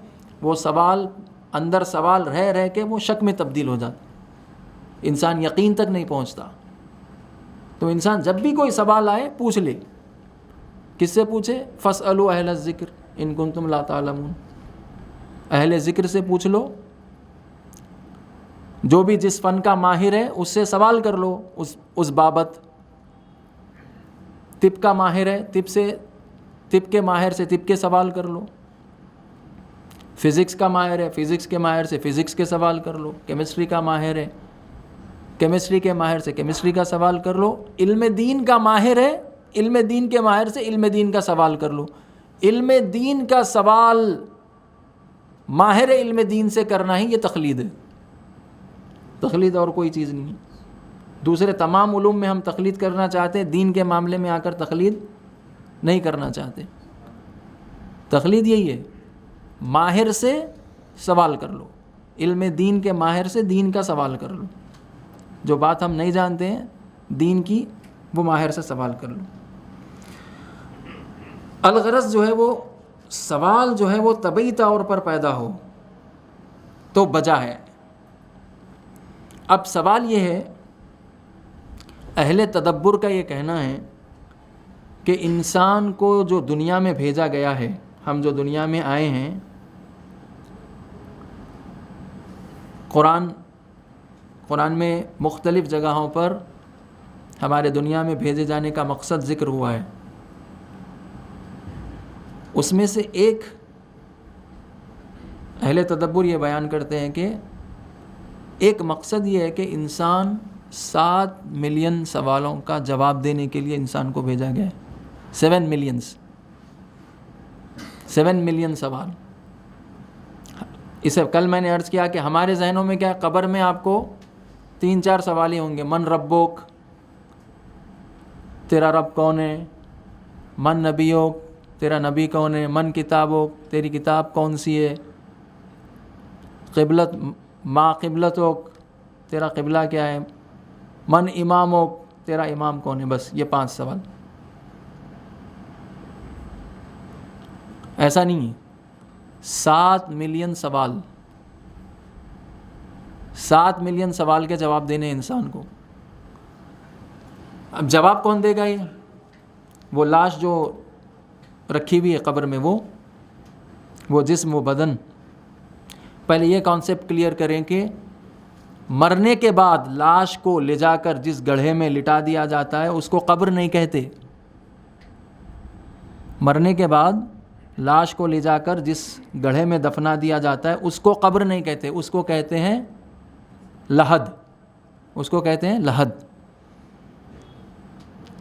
Speaker 3: وہ سوال اندر سوال رہ کے وہ شک میں تبدیل ہو جاتا, انسان یقین تک نہیں پہنچتا. تو انسان جب بھی کوئی سوال آئے پوچھ لے. کس سے پوچھے؟ فاسألوا اہل الذکر ان کنتم لا تعلمون. اہل ذکر سے پوچھ لو, جو بھی جس فن کا ماہر ہے اس سے سوال کر لو اس بابت. طب کا ماہر ہے, طب کے ماہر سے طب کے سوال کر لو. فزکس کا ماہر ہے، فزکس کے ماہر سے فزکس کے سوال کر لو، کیمسٹری کا ماہر ہے، کیمسٹری کے ماہر سے کیمسٹری کا سوال کر لو، علم دین کا ماہر ہے، علم دین کے ماہر سے علم دین کا سوال کر لو۔ علم دین کا سوال ماہر علم دین سے کرنا ہی یہ تقلید ہے، تقلید اور کوئی چیز نہیں ہے۔ دوسرے تمام علوم میں ہم تقلید کرنا چاہتے ہیں، دین کے معاملے میں آ کر تقلید نہیں کرنا چاہتے۔ تقلید یہی ہے، ماہر سے سوال کر لو، علم دین کے ماہر سے دین کا سوال کر لو، جو بات ہم نہیں جانتے ہیں دین کی وہ ماہر سے سوال کر لو۔ الغرض جو ہے وہ سوال جو ہے وہ طبعی طور پر پیدا ہو تو بجا ہے۔ اب سوال یہ ہے، اہل تدبر کا یہ کہنا ہے کہ انسان کو جو دنیا میں بھیجا گیا ہے، ہم جو دنیا میں آئے ہیں، قرآن میں مختلف جگہوں پر ہمارے دنیا میں بھیجے جانے کا مقصد ذکر ہوا ہے۔ اس میں سے ایک اہل تدبر یہ بیان کرتے ہیں کہ ایک مقصد یہ ہے کہ انسان 7 ملین سوالوں کا جواب دینے کے لیے انسان کو بھیجا گیا ہے۔ 7 ملین سوال۔ اسے کل میں نے عرض کیا کہ ہمارے ذہنوں میں کیا، قبر میں آپ کو 3-4 سوال ہی ہوں گے، من ربک، تیرا رب کون ہے، من نبیک، تیرا نبی کون ہے، من کتابک، تیری کتاب کون سی ہے، قبلت ما قبلتک، تیرا قبلہ کیا ہے، من امامک، تیرا امام کون ہے۔ بس یہ 5 سوال۔ ایسا نہیں ہے، 7 ملین سوال، 7 ملین سوال کے جواب دینے انسان کو۔ اب جواب کون دے گا؟ یہ وہ لاش جو رکھی ہوئی ہے قبر میں، وہ جسم و بدن۔ پہلے یہ کانسیپٹ کلیئر کریں کہ مرنے کے بعد لاش کو لے جا کر جس گڑھے میں لٹا دیا جاتا ہے اس کو قبر نہیں کہتے۔ مرنے کے بعد لاش کو لے جا کر جس گڑھے میں دفنا دیا جاتا ہے اس کو قبر نہیں کہتے، اس کو کہتے ہیں لحد، اس کو کہتے ہیں لحد،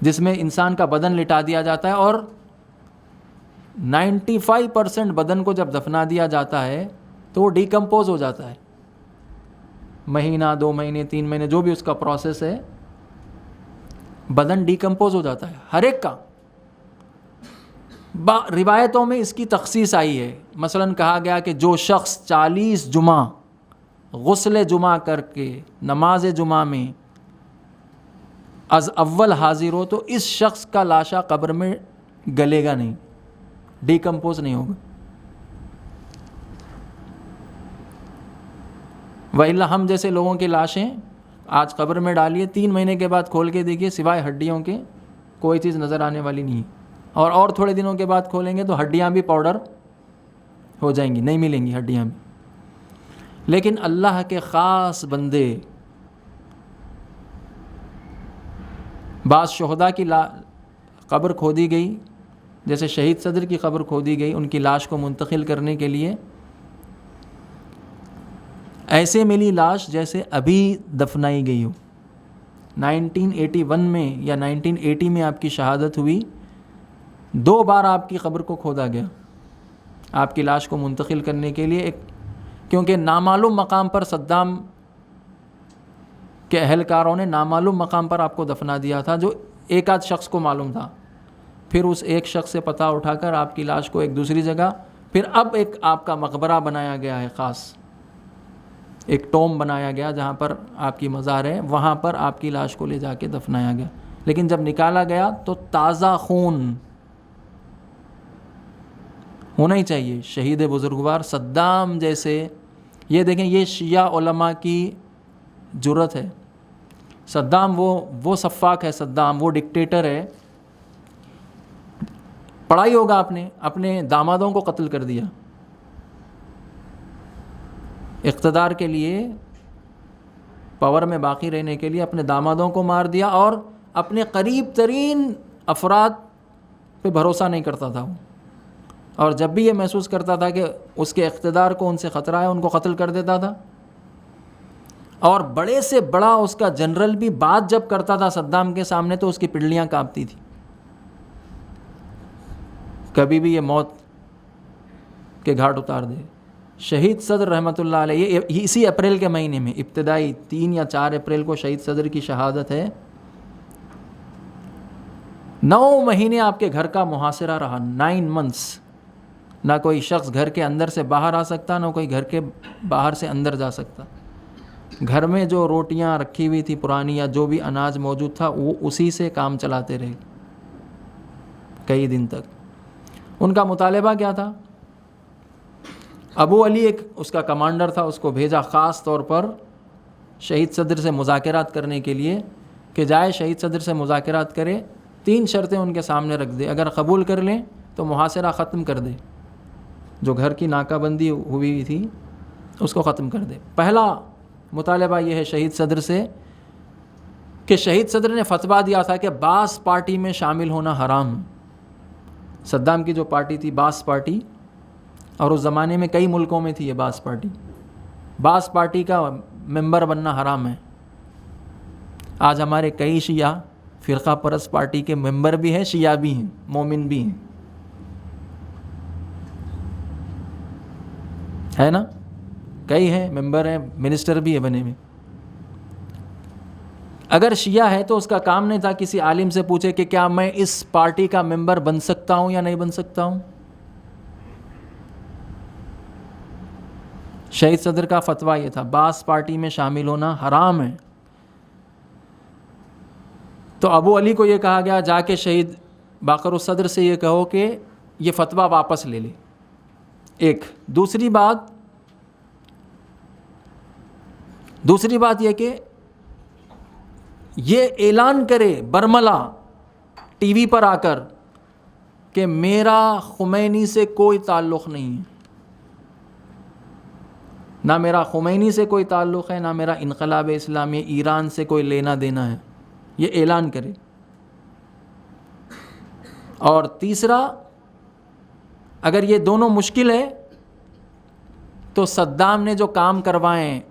Speaker 3: جس میں انسان کا بدن لٹا دیا جاتا ہے، اور 95% بدن کو جب دفنا دیا جاتا ہے تو وہ ڈیکمپوز ہو جاتا ہے، مہینہ 2 مہینے 3 مہینے جو بھی اس کا پروسیس ہے، بدن ڈیکمپوز ہو جاتا ہے ہر ایک کا۔ روایتوں میں اس کی تخصیص آئی ہے، مثلا کہا گیا کہ جو شخص 40 جمعہ غسل جمعہ کر کے نماز جمعہ میں از اول حاضر ہو تو اس شخص کا لاشا قبر میں گلے گا نہیں، ڈیکمپوز نہیں ہوگا۔ وَإِلَّا ہم جیسے لوگوں کی لاشیں آج قبر میں ڈالیے، 3 مہینے کے بعد کھول کے دیکھیے، سوائے ہڈیوں کے کوئی چیز نظر آنے والی نہیں ہے، اور تھوڑے دنوں کے بعد کھولیں گے تو ہڈیاں بھی پاؤڈر ہو جائیں گی، نہیں ملیں گی ہڈیاں بھی۔ لیکن اللہ کے خاص بندے، بعض شہداء کی قبر کھودی گئی، جیسے شہید صدر کی قبر کھودی گئی، ان کی لاش کو منتقل کرنے کے لیے ایسے ملی لاش جیسے ابھی دفنائی گئی ہو۔ 1981 میں یا 1980 میں آپ کی شہادت ہوئی، 2 بار آپ کی قبر کو کھودا گیا آپ کی لاش کو منتقل کرنے کے لیے، کیونکہ نامعلوم مقام پر صدام کے اہلکاروں نے نامعلوم مقام پر آپ کو دفنا دیا تھا، جو ایک آدھ شخص کو معلوم تھا، پھر اس ایک شخص سے پتہ اٹھا کر آپ کی لاش کو ایک دوسری جگہ، پھر اب ایک آپ کا مقبرہ بنایا گیا ہے، خاص ایک ٹوم بنایا گیا جہاں پر آپ کی مزار ہے، وہاں پر آپ کی لاش کو لے جا کے دفنایا گیا۔ لیکن جب نکالا گیا تو تازہ خون ہونا ہی چاہیے۔ شہید بزرگوار صدام جیسے، یہ دیکھیں یہ شیعہ علماء کی جرت ہے۔ صدام وہ سفاک ہے، صدام وہ ڈکٹیٹر ہے، پڑھا ہی ہوگا آپ نے، اپنے دامادوں کو قتل کر دیا اقتدار کے لیے، پاور میں باقی رہنے کے لیے اپنے دامادوں کو مار دیا، اور اپنے قریب ترین افراد پہ بھروسہ نہیں کرتا تھا وہ، اور جب بھی یہ محسوس کرتا تھا کہ اس کے اقتدار کو ان سے خطرہ ہے، ان کو قتل کر دیتا تھا. اور بڑے سے بڑا اس کا جنرل بھی بات جب کرتا تھا صدام کے سامنے تو اس کی پنڈلیاں کانپتی تھیں. کبھی بھی یہ موت کے گھاٹ اتار دے. شہید صدر رحمۃ اللہ علیہ، یہ اسی اپریل کے مہینے میں ابتدائی 3 یا 4 اپریل کو شہید صدر کی شہادت ہے. 9 مہینے آپ کے گھر کا محاصرہ رہا. 9 months. نہ کوئی شخص گھر کے اندر سے باہر آ سکتا، نہ کوئی گھر کے باہر سے اندر جا سکتا. گھر میں جو روٹیاں رکھی ہوئی تھی پرانی یا جو بھی اناج موجود تھا وہ اسی سے کام چلاتے رہے کئی دن تک. ان کا مطالبہ کیا تھا؟ ابو علی ایک اس کا کمانڈر تھا، اس کو بھیجا خاص طور پر شہید صدر سے مذاکرات کرنے کے لیے کہ جائے شہید صدر سے مذاکرات کرے. 3 شرطیں ان کے سامنے رکھ دے، اگر قبول کر لیں تو محاصرہ ختم کر دے، جو گھر کی ناکہ بندی ہوئی تھی اس کو ختم کر دے. پہلا مطالبہ یہ ہے شہید صدر سے کہ شہید صدر نے فتویٰ دیا تھا کہ باس پارٹی میں شامل ہونا حرام. صدام کی جو پارٹی تھی باس پارٹی، اور اس زمانے میں کئی ملکوں میں تھی یہ باس پارٹی. باس پارٹی کا ممبر بننا حرام ہے. آج ہمارے کئی شیعہ فرقہ پرست پارٹی کے ممبر بھی ہیں، شیعہ بھی ہیں، مومن بھی ہیں، ہے نا؟ کئی ہیں، ممبر ہیں، منسٹر بھی ہے بنے ہوئے. اگر شیعہ ہے تو اس کا کام نہیں تھا کسی عالم سے پوچھے کہ کیا میں اس پارٹی کا ممبر بن سکتا ہوں یا نہیں بن سکتا ہوں. شہید صدر کا فتویٰ یہ تھا باس پارٹی میں شامل ہونا حرام ہے. تو ابو علی کو یہ کہا گیا جا کے شہید باقر الصدر سے یہ کہو کہ یہ فتویٰ واپس لے لے. ایک دوسری بات یہ کہ یہ اعلان کرے برملا ٹی وی پر آ کر کہ میرا خمینی سے کوئی تعلق نہیں ہے، نہ میرا خمینی سے کوئی تعلق ہے، نہ میرا انقلاب اسلامی ایران سے کوئی لینا دینا ہے. یہ اعلان کرے. اور تیسرا، اگر یہ دونوں مشکل ہے تو صدام نے جو کام کروائے،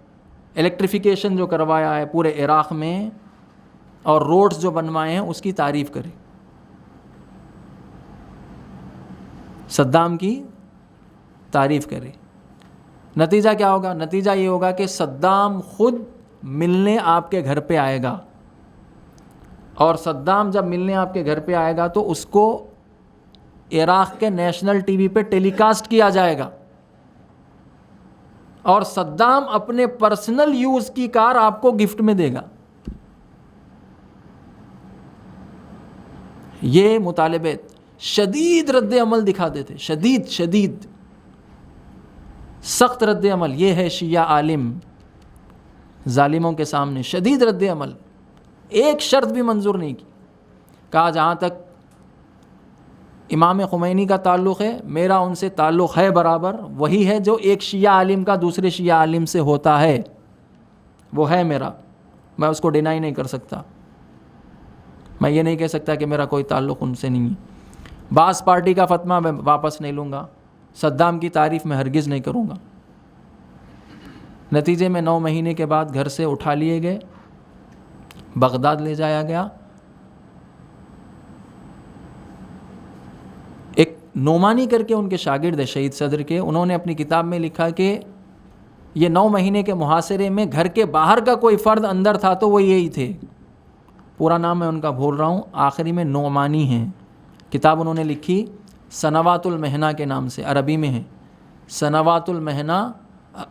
Speaker 3: الیکٹریفیکیشن جو کروایا ہے پورے عراق میں اور روڈز جو بنوائے ہیں اس کی تعریف کرے. صدام کی تعریف کرے. نتیجہ کیا ہوگا؟ نتیجہ یہ ہوگا کہ صدام خود ملنے آپ کے گھر پہ آئے گا، اور صدام جب ملنے آپ کے گھر پہ آئے گا تو اس کو عراق کے نیشنل ٹی وی پہ ٹیلی کاسٹ کیا جائے گا، اور صدام اپنے پرسنل یوز کی کار آپ کو گفٹ میں دے گا. یہ مطالبے شدید رد عمل دکھاتے تھے، شدید سخت رد عمل. یہ ہے شیعہ عالم ظالموں کے سامنے، شدید رد عمل. ایک شرط بھی منظور نہیں کی. کہا جہاں تک امام خمینی کا تعلق ہے میرا ان سے تعلق ہے برابر، وہی ہے جو ایک شیعہ عالم کا دوسرے شیعہ عالم سے ہوتا ہے، وہ ہے میرا، میں اس کو ڈینائی نہیں کر سکتا. میں یہ نہیں کہہ سکتا کہ میرا کوئی تعلق ان سے نہیں ہے. باس پارٹی کا فتویٰ میں واپس نہیں لوں گا، صدام کی تعریف میں ہرگز نہیں کروں گا. نتیجے میں 9 مہینے کے بعد گھر سے اٹھا لیے گئے، بغداد لے جایا گیا. ایک نعمانی کر کے ان کے شاگرد ہے شہید صدر کے، انہوں نے اپنی کتاب میں لکھا کہ یہ 9 مہینے کے محاصرے میں گھر کے باہر کا کوئی فرد اندر تھا تو وہ یہی تھے. پورا نام میں ان کا بھول رہا ہوں، آخری میں نعمانی ہیں. کتاب انہوں نے لکھی سنوات المحنہ کے نام سے، عربی میں ہے سنوات المحنہ،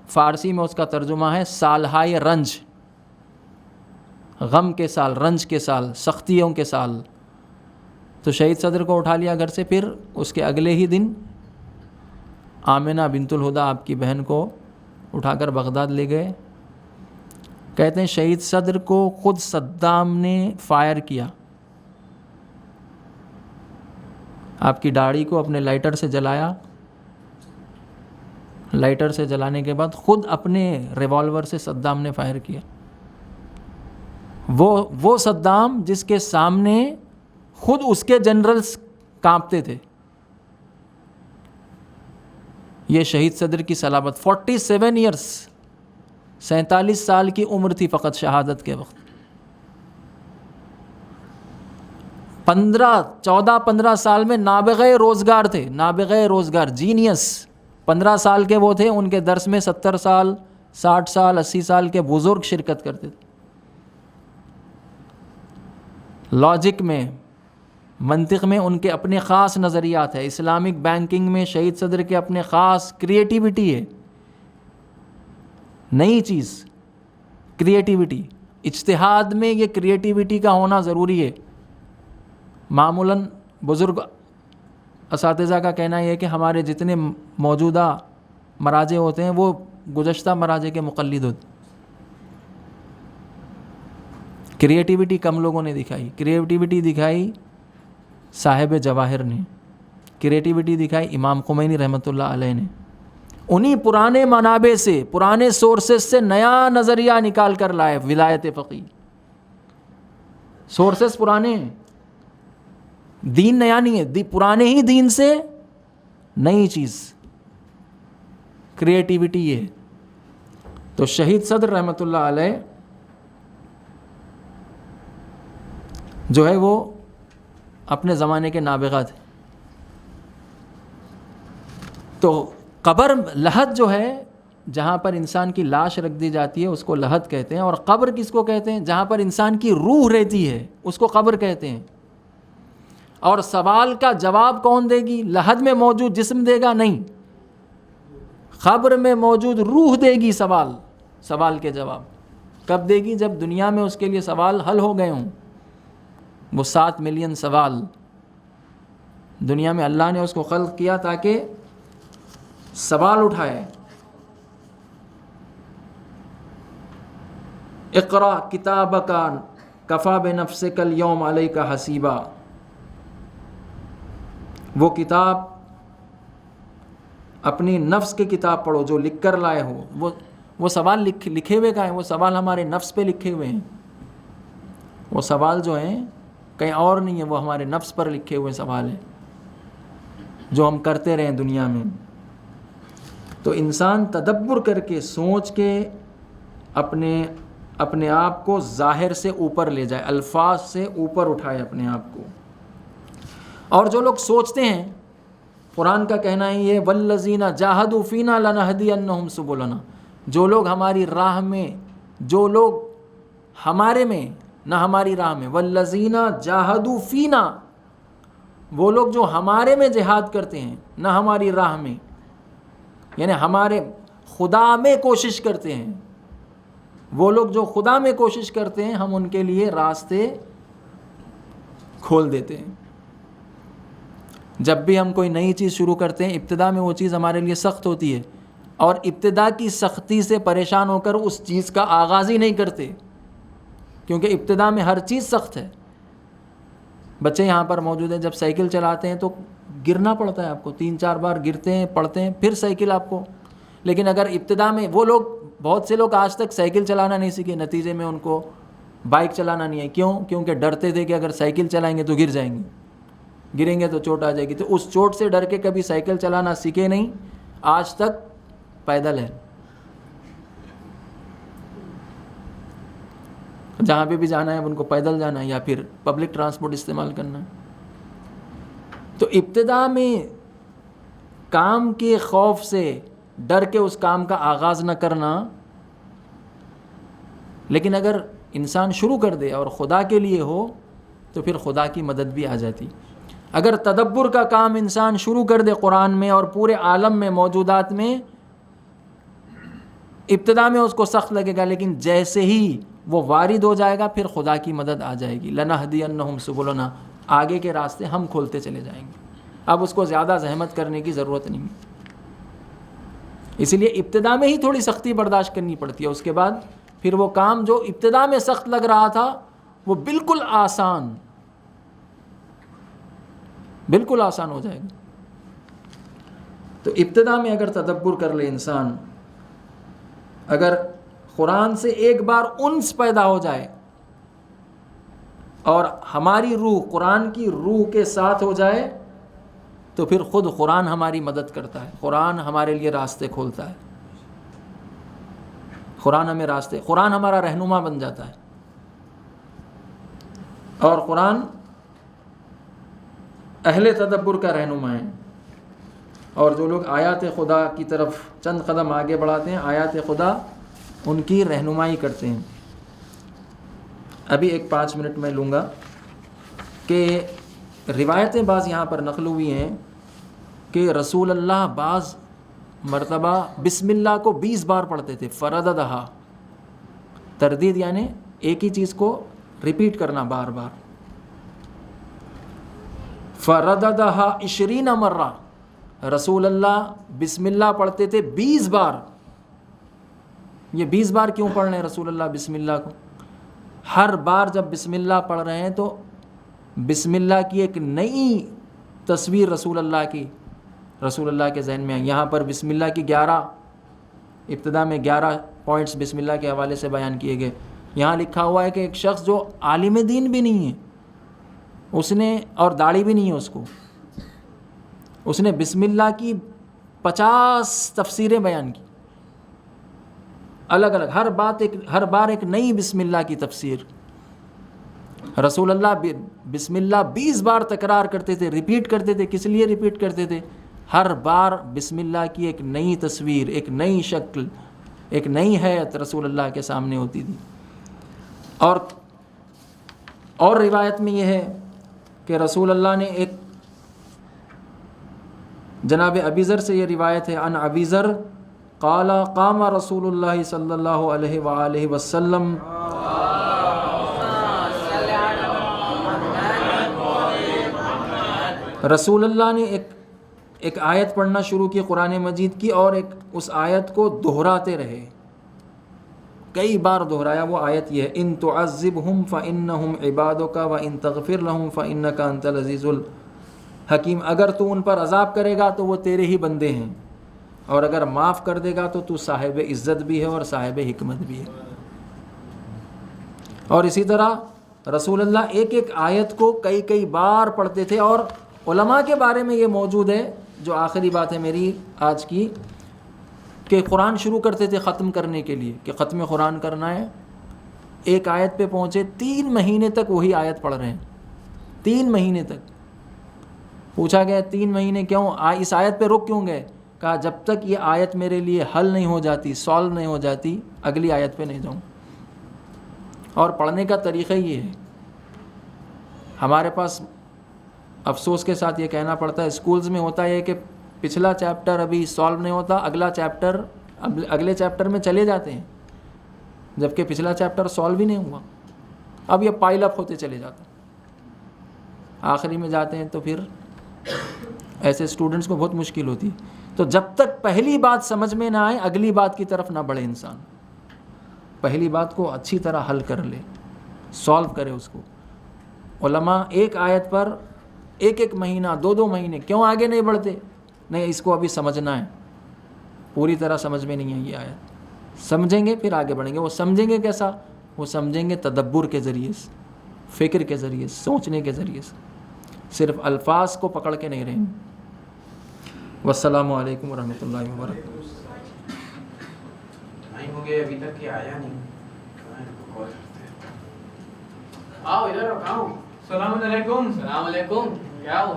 Speaker 3: فارسی میں اس کا ترجمہ ہے سالہائے رنج، غم کے سال، رنج کے سال، سختیوں کے سال. تو شہید صدر کو اٹھا لیا گھر سے. پھر اس کے اگلے ہی دن آمنہ بنت الہدا آپ کی بہن کو اٹھا کر بغداد لے گئے. کہتے ہیں شہید صدر کو خود صدام نے فائر کیا. آپ کی داڑھی کو اپنے لائٹر سے جلایا، لائٹر سے جلانے کے بعد خود اپنے ریوالور سے صدام نے فائر کیا. وہ صدام جس کے سامنے خود اس کے جنرلز کانپتے تھے. یہ شہید صدر کی صلابت 47 ایئرس 47 سال کی عمر تھی فقط شہادت کے وقت. 14-15 سال میں نابغہ روزگار تھے, نابغہ روزگار, جینیس. 15 سال کے وہ تھے, ان کے درس میں 70 سال 60 سال 80 سال کے بزرگ شرکت کرتے تھے. لاجک میں, منطق میں ان کے اپنے خاص نظریات ہیں. اسلامک بینکنگ میں شہید صدر کے اپنے خاص کریٹیوٹی ہے, نئی چیز کریٹیوٹی. اجتہاد میں یہ کریٹیوٹی کا ہونا ضروری ہے. معمولاً بزرگ اساتذہ کا کہنا یہ ہے کہ ہمارے جتنے موجودہ مراجع ہوتے ہیں وہ گزشتہ مراجع کے مقلد ہوتے. کریٹیوٹی کم لوگوں نے دکھائی. کریٹیوٹی دکھائی صاحب جواہر نے, کریٹیوٹی دکھائی امام خمینی رحمۃ اللہ علیہ نے. انہی پرانے منابع سے, پرانے سورسز سے نیا نظریہ نکال کر لائے ولایت فقیہ. سورسز پرانے ہیں, دین نیا نہیں ہے, پرانے ہی دین سے نئی چیز, کریٹیوٹی یہ ہے. تو شہید صدر رحمۃ اللہ علیہ جو ہے وہ اپنے زمانے کے نابغہ تھے. تو قبر, لحد جو ہے جہاں پر انسان کی لاش رکھ دی جاتی ہے اس کو لحد کہتے ہیں. اور قبر کس کو کہتے ہیں؟ جہاں پر انسان کی روح رہتی ہے اس کو قبر کہتے ہیں. اور سوال کا جواب کون دے گی؟ لحد میں موجود جسم دے گا؟ نہیں, قبر میں موجود روح دے گی سوال کے جواب. کب دے گی؟ جب دنیا میں اس کے لیے سوال حل ہو گئے ہوں. وہ 7 ملین سوال دنیا میں اللہ نے اس کو خلق کیا تاکہ سوال اٹھائے. اقرا کتابک کفا بنفسک اليوم علیک حسیبا. وہ کتاب, اپنی نفس کی کتاب پڑھو جو لکھ کر لائے ہو. وہ سوال لکھے ہوئے کہاں ہیں؟ وہ سوال ہمارے نفس پہ لکھے ہوئے ہیں. وہ سوال جو ہیں کہیں اور نہیں ہے, وہ ہمارے نفس پر لکھے ہوئے سوال ہیں جو ہم کرتے رہیں دنیا میں. تو انسان تدبر کر کے, سوچ کے اپنے آپ کو ظاہر سے اوپر لے جائے, الفاظ سے اوپر اٹھائے اپنے آپ کو. اور جو لوگ سوچتے ہیں, قرآن کا کہنا ہے یہ والذین جاہدوا فینا لنہدینہم سبلنا. جو لوگ ہماری راہ میں, جو لوگ ہمارے میں نہ ہماری راہ میں, والذین جاہدوا فینا, وہ لوگ جو ہمارے میں جہاد کرتے ہیں نہ ہماری راہ میں, یعنی ہمارے خدا میں کوشش کرتے ہیں. وہ لوگ جو خدا میں کوشش کرتے ہیں ہم ان کے لیے راستے کھول دیتے ہیں. جب بھی ہم کوئی نئی چیز شروع کرتے ہیں ابتدا میں وہ چیز ہمارے لیے سخت ہوتی ہے, اور ابتدا کی سختی سے پریشان ہو کر اس چیز کا آغاز ہی نہیں کرتے, کیونکہ ابتدا میں ہر چیز سخت ہے. بچے یہاں پر موجود ہیں, جب سائیکل چلاتے ہیں تو گرنا پڑتا ہے آپ کو, 3-4 بار گرتے ہیں, پڑتے ہیں, پھر سائیکل آپ کو. لیکن اگر ابتدا میں, وہ لوگ, بہت سے لوگ آج تک سائیکل چلانا نہیں سیکھے, نتیجے میں ان کو بائک چلانا نہیں ہے. کیوں؟ کیونکہ ڈرتے تھے کہ اگر سائیکل چلائیں گے تو گر جائیں گے, گریں گے تو چوٹ آ جائے گی. تو اس چوٹ سے ڈر کے کبھی سائیکل چلانا سیکھے نہیں, آج تک پیدل ہے. جہاں پہ بھی جانا ہے ان کو پیدل جانا ہے یا پھر پبلک ٹرانسپورٹ استعمال کرنا ہے. تو ابتدا میں کام کے خوف سے ڈر کے اس کام کا آغاز نہ کرنا. لیکن اگر انسان شروع کر دے اور خدا کے لیے ہو تو پھر خدا کی مدد بھی آ جاتی. اگر تدبر کا کام انسان شروع کر دے قرآن میں اور پورے عالم میں موجودات میں, ابتدا میں اس کو سخت لگے گا, لیکن جیسے ہی وہ وارد ہو جائے گا پھر خدا کی مدد آ جائے گی. لنہدینہم سبلنا, آگے کے راستے ہم کھولتے چلے جائیں گے. اب اس کو زیادہ زحمت کرنے کی ضرورت نہیں. اسی لیے ابتدا میں ہی تھوڑی سختی برداشت کرنی پڑتی ہے, اس کے بعد پھر وہ کام جو ابتدا میں سخت لگ رہا تھا وہ بالکل آسان ہو جائے گا. تو ابتدا میں اگر تدبر کر لے انسان, اگر قرآن سے ایک بار انس پیدا ہو جائے اور ہماری روح قرآن کی روح کے ساتھ ہو جائے تو پھر خود قرآن ہماری مدد کرتا ہے، قرآن ہمارے لیے راستے کھولتا ہے، قرآن ہمارا رہنما بن جاتا ہے. اور قرآن اہل تدبر کا رہنما ہے. اور جو لوگ آیات خدا کی طرف چند قدم آگے بڑھاتے ہیں، آیات خدا ان کی رہنمائی کرتے ہیں. ابھی ایک 5 منٹ میں لوں گا کہ روایتیں بعض یہاں پر نقل ہوئی ہیں کہ رسول اللہ بعض مرتبہ بسم اللہ کو 20 بار پڑھتے تھے. فرددہا، تردید یعنی ایک ہی چیز کو ریپیٹ کرنا بار بار. فرددہا 20 مرہ، رسول اللہ بسم اللہ پڑھتے تھے 20 بار. یہ 20 بار کیوں پڑھ رہے ہیں رسول اللہ بسم اللہ کو؟ ہر بار جب بسم اللہ پڑھ رہے ہیں تو بسم اللہ کی ایک نئی تصویر رسول اللہ کے ذہن میں آئی. یہاں پر بسم اللہ کی 11 ابتدا میں 11 پوائنٹس بسم اللہ کے حوالے سے بیان کیے گئے. یہاں لکھا ہوا ہے کہ ایک شخص جو عالم دین بھی نہیں ہے، اس نے، اور داڑھی بھی نہیں ہے اس کو، اس نے بسم اللہ کی 50 تفسیریں بیان کی، الگ الگ، ہر بار ایک نئی بسم اللہ کی تفسیر. رسول اللہ بسم اللہ 20 بار تکرار کرتے تھے، ریپیٹ کرتے تھے. کس لیے ریپیٹ کرتے تھے؟ ہر بار بسم اللہ کی ایک نئی تصویر، ایک نئی شکل، ایک نئی حیت رسول اللہ کے سامنے ہوتی تھی. اور روایت میں یہ ہے کہ رسول اللہ نے ایک، جناب ابی ذر سے یہ روایت ہے، ان ابی ذر قال قام رسول اللہ صلی اللہ علیہ وآلہ وسلم رسول اللہ نے ایک آیت پڑھنا شروع کی قرآن مجید کی، اور اس آیت کو دہراتے رہے، کئی بار دہرایا. وہ آیت یہ ہے، ان تعذبہم فانہم عبادک وان تغفر لہم فانک انت العزیز الحکیم. اگر تو ان پر عذاب کرے گا تو وہ تیرے ہی بندے ہیں، اور اگر معاف کر دے گا تو تو صاحب عزت بھی ہے اور صاحب حکمت بھی ہے. اور اسی طرح رسول اللہ ایک آیت کو کئی بار پڑھتے تھے. اور علماء کے بارے میں یہ موجود ہے، جو آخری بات ہے میری آج کی، کہ قرآن شروع کرتے تھے ختم کرنے کے لیے، کہ ختم قرآن کرنا ہے. ایک آیت پہ پہنچے، 3 مہینے تک وہی آیت پڑھ رہے ہیں. 3 مہینے تک. پوچھا گیا 3 مہینے کیوں، اس آیت پہ رک کیوں گئے؟ کہا جب تک یہ آیت میرے لیے حل نہیں ہو جاتی، سالو نہیں ہو جاتی، اگلی آیت پہ نہیں جاؤں. اور پڑھنے کا طریقہ یہ ہے. ہمارے پاس افسوس کے ساتھ یہ کہنا پڑتا ہے، اسکولز میں ہوتا ہے کہ پچھلا چیپٹر ابھی سالو نہیں ہوتا، اگلے چیپٹر میں چلے جاتے ہیں، جبکہ پچھلا چیپٹر سالو بھی نہیں ہوا. اب یہ پائل اپ ہوتے چلے جاتے ہیں، آخری میں جاتے ہیں تو پھر ایسے اسٹوڈنٹس کو بہت مشکل ہوتی ہے. تو جب تک پہلی بات سمجھ میں نہ آئے، اگلی بات کی طرف نہ بڑھے انسان. پہلی بات کو اچھی طرح حل کر لے، سالو کرے اس کو. علماء ایک آیت پر ایک مہینہ 2 مہینے کیوں آگے نہیں بڑھتے؟ نہیں، اس کو ابھی سمجھنا ہے، پوری طرح سمجھ میں نہیں ہے یہ آیت. سمجھیں گے پھر آگے بڑھیں گے. وہ سمجھیں گے کیسا؟ وہ سمجھیں گے تدبر کے ذریعے سے، فکر کے ذریعے سے، سوچنے کے ذریعے سے، صرف الفاظ کو پکڑ کے نہیں رہیں گے. والسلام علیکم ورحمۃ اللہ وبرکاتہ.
Speaker 2: ہو گئے ابھی تک کہ آیا نہیں. آؤ ادھر آؤ.
Speaker 4: السلام علیکم.
Speaker 2: السلام علیکم. کیا ہو؟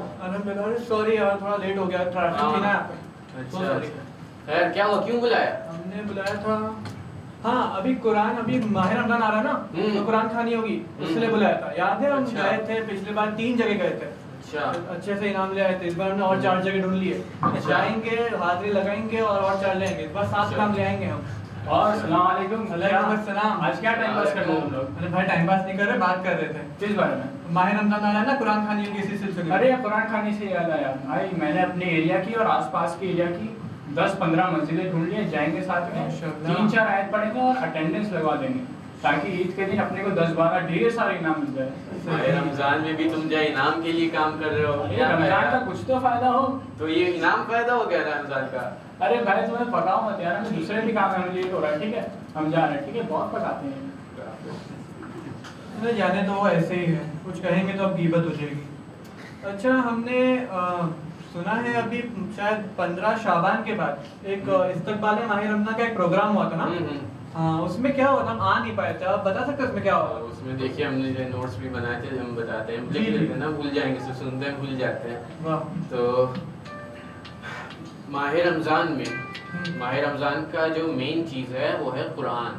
Speaker 4: سوری یار، تھوڑا لیٹ ہو گیا، ٹریفک تھی نا.
Speaker 2: اچھا خیر، کیا ہوا، کیوں بلایا؟
Speaker 4: ہم نے بلایا تھا، ہاں ابھی ماہ رمضان آ رہا ہے نا، تو قرآن خوانی ہوگی، اس لیے بلایا تھا. یاد ہے ہم گئے تھے پچھلی بار 3 جگہ گئے تھے، اچھے سے انعام لے آئے تھے. اس بار ہم نے اور 4 جگہ ڈھونڈ لیے. جائیں گے، حاضری لگائیں گے اور 4 لیں گے. اس بار 7 کام لے آئیں گے ہم.
Speaker 5: اور السلام علیکم.
Speaker 4: وعلیکم السلام.
Speaker 5: آج کیا ٹائم پاس کر رہے ہم لوگ؟
Speaker 4: ارے بھائی ٹائم پاس نہیں کر رہے، بات کر رہے تھے.
Speaker 5: کس بارے میں؟
Speaker 4: ماہ رمضان آ رہا ہے نا، قرآن خوانی ہوگی اسی سلسلے میں.
Speaker 5: ارے قرآن خوانی سے یاد آیا بھائی، میں نے اپنے ایریا کی اور آس پاس کے ایریا کی 10-15 منزلیں ڈھونڈ لی. جائیں گے ساتھ میں، 3-4 آیت پڑھیں گے اور اٹینڈنس لگوا دیں گے، تاکہ عید کے دن اپنے کو 10-12 ڈھیر سارے انعام مل جائے.
Speaker 2: رمضان میں بھی تم جو انعام کے لیے کام کر رہے ہو،
Speaker 5: رمضان کا کچھ تو فائدہ ہو.
Speaker 2: تو یہ انعام فائدہ ہو گیا رمضان کا.
Speaker 5: ارے بھائی تمہیں پکاؤ مت یار، ہمیں دوسرے بھی کام ہے، مجھے لیٹ ہو رہا ہے. ٹھیک ہے ہم جا رہے ہیں. ٹھیک ہے، بہت پکاتے ہیں.
Speaker 4: جانے تو وہ ایسے ہی ہے، کچھ کہیں گے تو اب غیبت ہو جائے گی. اچھا، ہم نے سنا ہے ابھی شاید 15 شعبان کے بعد ایک استقبال ماہ رمضان کا ایک پروگرام ہوا تھا نا, ہاں اس میں کیا ہوا تھا, ہم آ نہیں پائے تھے, آپ بتا سکتے اس میں کیا ہوا؟
Speaker 6: اس میں دیکھیے ہم نے جو نوٹس بھی بنائے تھے, ہم بتاتے ہیں, لکھ لیتے ہیں نا, بھول جائیں گے, سنتے ہیں بھول جاتے ہیں. تو ماہ رمضان کا جو مین چیز ہے وہ ہے قرآن.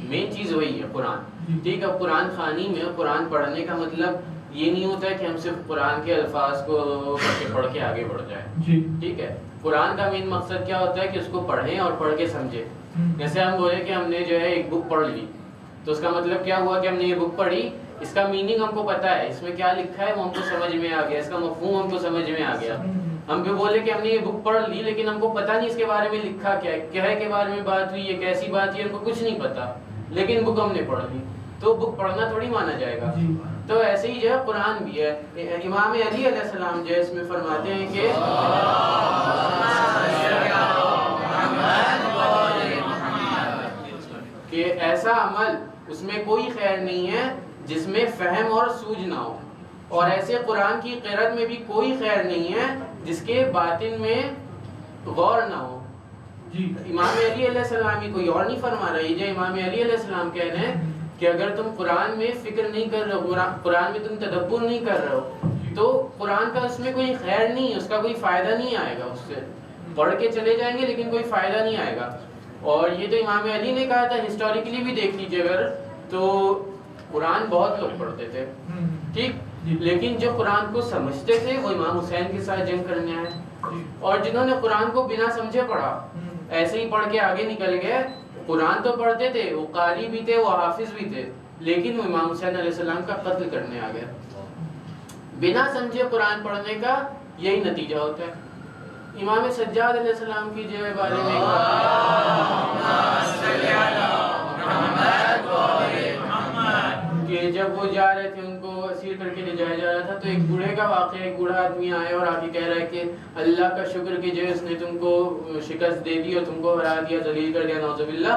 Speaker 6: مین چیز وہی ہے قرآن. ٹھیک ہے, قرآن خوانی میں قرآن پڑھنے کا مطلب یہ نہیں ہوتا ہے کہ ہم صرف قرآن کے الفاظ کو پڑھ کے آگے بڑھ جائیں. ٹھیک ہے, قرآن کا مین مقصد کیا ہوتا ہے کہ اس کو پڑھیں اور پڑھ کے سمجھیں. جیسے ہم بولے کہ ہم نے جو ہے ایک بک پڑھ لی, تو اس کا مطلب کیا ہوا کہ ہم نے یہ بک پڑھی, اس کا میننگ ہم کو پتا ہے, اس میں کیا لکھا ہے وہ ہم کو سمجھ میں آ گیا, اس کا مفہوم ہم کو سمجھ میں آ گیا. ہم بھی بولے کہ ہم نے یہ بک پڑھ لی لیکن ہم کو پتہ نہیں اس کے بارے میں لکھا کیا ہے, کیا ہے کے بارے میں بات ہوئی, یہ کیسی بات ہے, ہم کو کچھ نہیں پتا, لیکن بک ہم نے پڑھ لی, تو بک پڑھنا تھوڑی مانا جائے گا. تو ایسے ہی جو ہے قرآن بھی ہے. امام علی علیہ السلام جو ہے اس میں فرماتے ہیں کہ ایسا عمل اس میں کوئی خیر نہیں ہے جس میں فہم اور سوجھ نہ ہو, اور ایسے قرآن کی قرأت میں بھی کوئی خیر نہیں ہے جس کے باطن میں غور نہ ہو. امام علی علیہ السلام ہی, کوئی اور نہیں فرما رہا. یہ جو امام علی علیہ السلام کہہ رہے ہیں کہ اگر تم قرآن میں فکر نہیں کر رہے ہو, قرآن میں تم تدبر نہیں کر رہے ہو, تو قرآن کا اس میں کوئی خیر نہیں ہے, اس کا کوئی فائدہ نہیں آئے گا. اس سے پڑھ کے چلے جائیں گے لیکن کوئی فائدہ نہیں آئے گا. اور یہ تو امام علی نے کہا تھا. ہسٹوریکلی بھی دیکھ لیجیے اگر, تو قرآن بہت لوگ پڑھتے تھے, ٹھیک, لیکن جو قرآن کو سمجھتے تھے وہ امام حسین کے ساتھ جنگ کرنے آئے, اور جنہوں نے قرآن کو بنا سمجھے پڑھا, ایسے ہی پڑھ کے آگے نکل گئے. قرآن تو پڑھتے تھے, وہ قاری بھی تھے, وہ حافظ بھی تھے, لیکن وہ امام حسین علیہ السلام کا قتل کرنے آ گئے. بنا سمجھے قرآن پڑھنے کا یہی نتیجہ ہوتا ہے. امام سجاد علیہ السلام کی جو بارے میں کہ جب وہ جا رہے تھے, ان کو اسیر کر کے لے جایا جا رہا تھا, تو ایک بوڑھے کا واقعہ, ایک بوڑھا آدمی آیا اور آ کے کہہ رہا ہے کہ اللہ کا شکر کہ جو اس نے تم کو شکست دے دی اور تم کو ہرا دیا, ذلیل کر دیا, نعوذ باللہ.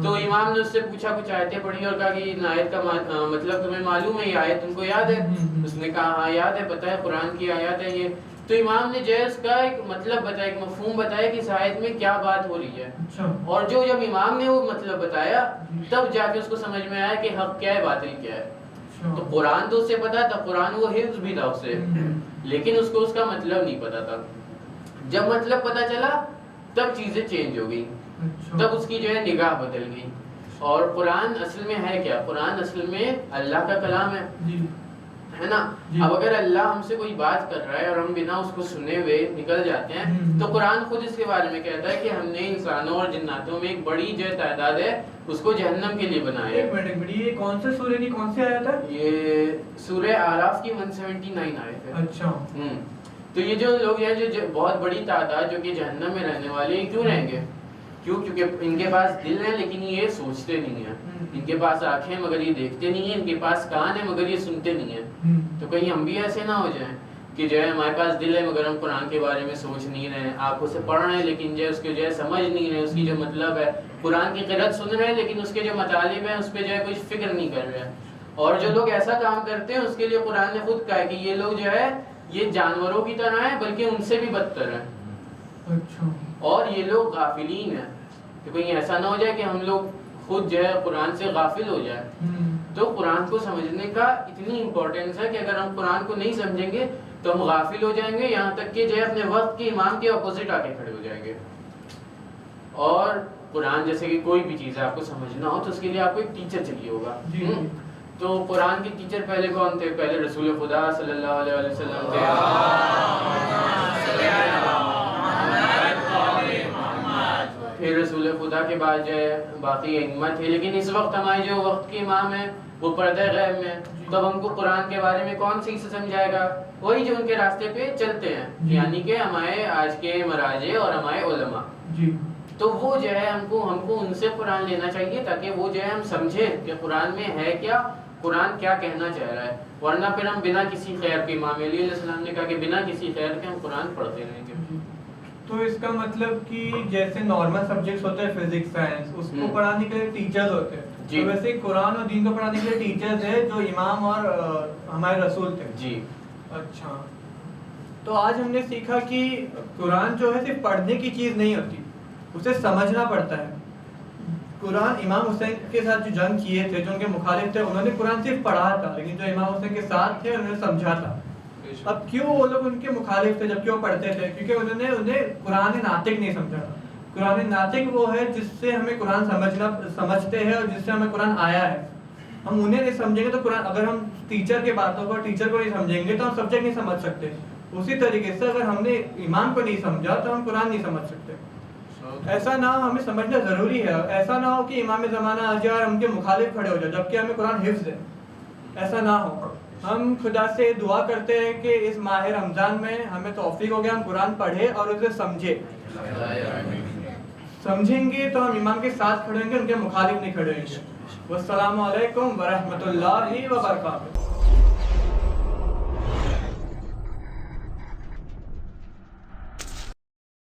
Speaker 6: تو امام نے اس سے پوچھا, کچھ آیتیں پڑھی اور کہا کہ ان آیت کا مطلب تمہیں معلوم ہے, یہ آیت تم کو یاد ہے؟ اس نے کہا ہاں یاد ہے, پتہ ہے, قرآن کی آیات ہے یہ. تو امام نے جو ہے اس کا ایک مطلب بتایا, ایک مفہوم بتایا کہ اس آیت میں کیا بات ہو رہی ہے. اور جب امام نے وہ مطلب بتایا تب جا کے اس کو سمجھ میں آیا کہ حق کیا ہے, باطل کیا ہے. تو قرآن تو اسے پتا تھا, قرآن وہ حفظ بھی تھا اسے, لیکن اس کو اس کا مطلب نہیں پتا تھا. جب مطلب پتا چلا تب چیزیں چینج ہو گئی, تب اس کی جو ہے نگاہ بدل گئی. اور قرآن اصل میں ہے کیا؟ قرآن اصل میں اللہ کا کلام ہے نا. اب اگر اللہ ہم سے کوئی بات کر رہا ہے اور ہم بنا اس کو سنے ہوئے نکل جاتے ہیں, تو قرآن خود اس کے بارے میں کہتا ہے کہ ہم نے انسانوں اور جناتوں میں ایک بڑی جو تعداد ہے اس کو جہنم کے لیے بنایا ہے.
Speaker 4: ایک منٹ, یہ کون سے سورہ کی کون سی آیت ہے؟
Speaker 6: یہ سورہ اعراف کی 179 آیت ہے.
Speaker 4: اچھا.
Speaker 6: تو یہ جو لوگ ہیں جو بہت بڑی تعداد جو کہ جہنم میں رہنے والے ہیں, کیوں رہیں گے؟ کیونکہ ان کے پاس دل ہے لیکن یہ سوچتے نہیں ہیں, ان کے پاس آنکھیں مگر یہ دیکھتے نہیں ہیں, ان کے پاس کان ہے مگر یہ سنتے نہیں ہیں. تو کہیں ہم بھی ایسے نہ ہو جائیں کہ جو ہے ہمارے پاس دل ہے مگر ہم قرآن کے بارے میں سوچ نہیں رہے ہیں, آنکھوں سے پڑھ رہے ہیں لیکن جو ہے اس کے جو ہے سمجھ نہیں رہے, اس کی جو مطلب ہے, قرآن کی قرأت سن رہے ہیں لیکن اس کے جو مطالب ہیں اس پہ جو ہے کچھ فکر نہیں کر رہے ہیں. اور جو لوگ ایسا کام کرتے ہیں اس کے لیے قرآن نے خود کہا ہے کہ یہ لوگ جو ہے یہ جانوروں کی طرح ہیں بلکہ ان سے بھی بدتر ہیں.
Speaker 4: اچھا.
Speaker 6: اور یہ لوگ غافلین ہیں, کہ کہیں ایسا نہ ہو جائے کہ ہم لوگ خود جو ہے قرآن سے غافل ہو جائے. تو قرآن کو سمجھنے کا اتنی امپورٹنس ہے کہ اگر ہم قرآن کو نہیں سمجھیں گے تو ہم غافل ہو جائیں گے, یہاں تک کہ جو ہے اپنے وقت کے امام کے اپوزٹ آ کے کھڑے ہو جائیں گے. اور قرآن جیسے کہ کوئی بھی چیز ہے آپ کو سمجھنا ہو تو اس کے لیے آپ کو ایک ٹیچر چاہیے ہوگا. تو قرآن کے ٹیچر پہلے کون تھے؟ پہلے رسول خدا صلی اللہ علیہ وسلم تھے, پھر رسول خدا کے بعد جو ہے باقی ائمہ تھے. لیکن اس وقت ہمارے جو وقت کے امام ہیں وہ پردہ غیب میں, تب ہم کو قرآن کے بارے میں کون صحیح سے سمجھائے گا؟ وہی جو ان کے راستے پہ چلتے ہیں, یعنی کہ ہمارے آج کے مراجع اور ہمارے علماء. تو وہ جو ہے ہم کو ان سے قرآن لینا چاہیے تاکہ وہ جو ہے ہم سمجھیں کہ قرآن میں ہے کیا, قرآن کیا کہنا چاہ رہا ہے. ورنہ پھر ہم بنا کسی خیر کے, امام علی علیہ السلام نے کہا کہ بنا کسی خیر کے ہم قرآن پڑھتے رہیں گے.
Speaker 4: تو اس کا مطلب کہ جیسے نارمل سبجیکٹس ہوتے ہیں فزکس سائنس, اس کو پڑھانے کے لیے ٹیچرز ہوتے ہیں, تو ویسے قرآن اور دین کو پڑھانے کے لیے ٹیچرز ہیں جو امام اور ہمارے رسول تھے.
Speaker 6: جی.
Speaker 4: اچھا. تو آج ہم نے سیکھا کہ قرآن جو ہے صرف پڑھنے کی چیز نہیں ہوتی، اسے سمجھنا پڑتا ہے۔ قرآن امام حسین کے ساتھ جو جنگ کیے تھے، جو ان کے مخالف تھے، انہوں نے قرآن صرف پڑھا تھا، لیکن جو امام حسین کے ساتھ تھے انہوں نے سمجھا تھا۔ اب کیوں وہ لوگ ان کے مخالف تھے جبکہ وہ پڑھتے تھے؟ کیونکہ انہیں قرآن ناطق نہیں سمجھا تھا۔ قرآن ناطق وہ ہے جس سے ہمیں قرآن سمجھتے ہیں اور جس سے ہمیں قرآن آیا ہے۔ ہم انہیں نہیں سمجھیں گے تو قرآن، اگر ہم ٹیچر کے باتوں کو ٹیچر کو نہیں سمجھیں گے تو ہم سبجیکٹ نہیں سمجھ سکتے۔ اسی طریقے سے اگر ہم نے امام کو نہیں سمجھا تو ہم قرآن نہیں سمجھ سکتے۔ ایسا نہ ہو، ہمیں سمجھنا ضروری ہے۔ ایسا نہ ہو کہ امام زمانہ آ جائے اور ہم کے مخالف کھڑے ہو جائے جبکہ ہمیں قرآن حفظ ہے، ایسا نہ ہو۔ ہم خدا سے دعا کرتے ہیں کہ اس ماہ رمضان میں ہمیں توفیق ہو گیا ہم قرآن پڑھے اور اسے سمجھیں گے تو ہم امام کے ساتھ کھڑے ہوں گے، ان کے مخالف نہیں کھڑے ہوں گے۔ والسلام علیکم ورحمۃ اللہ وبرکاتہ۔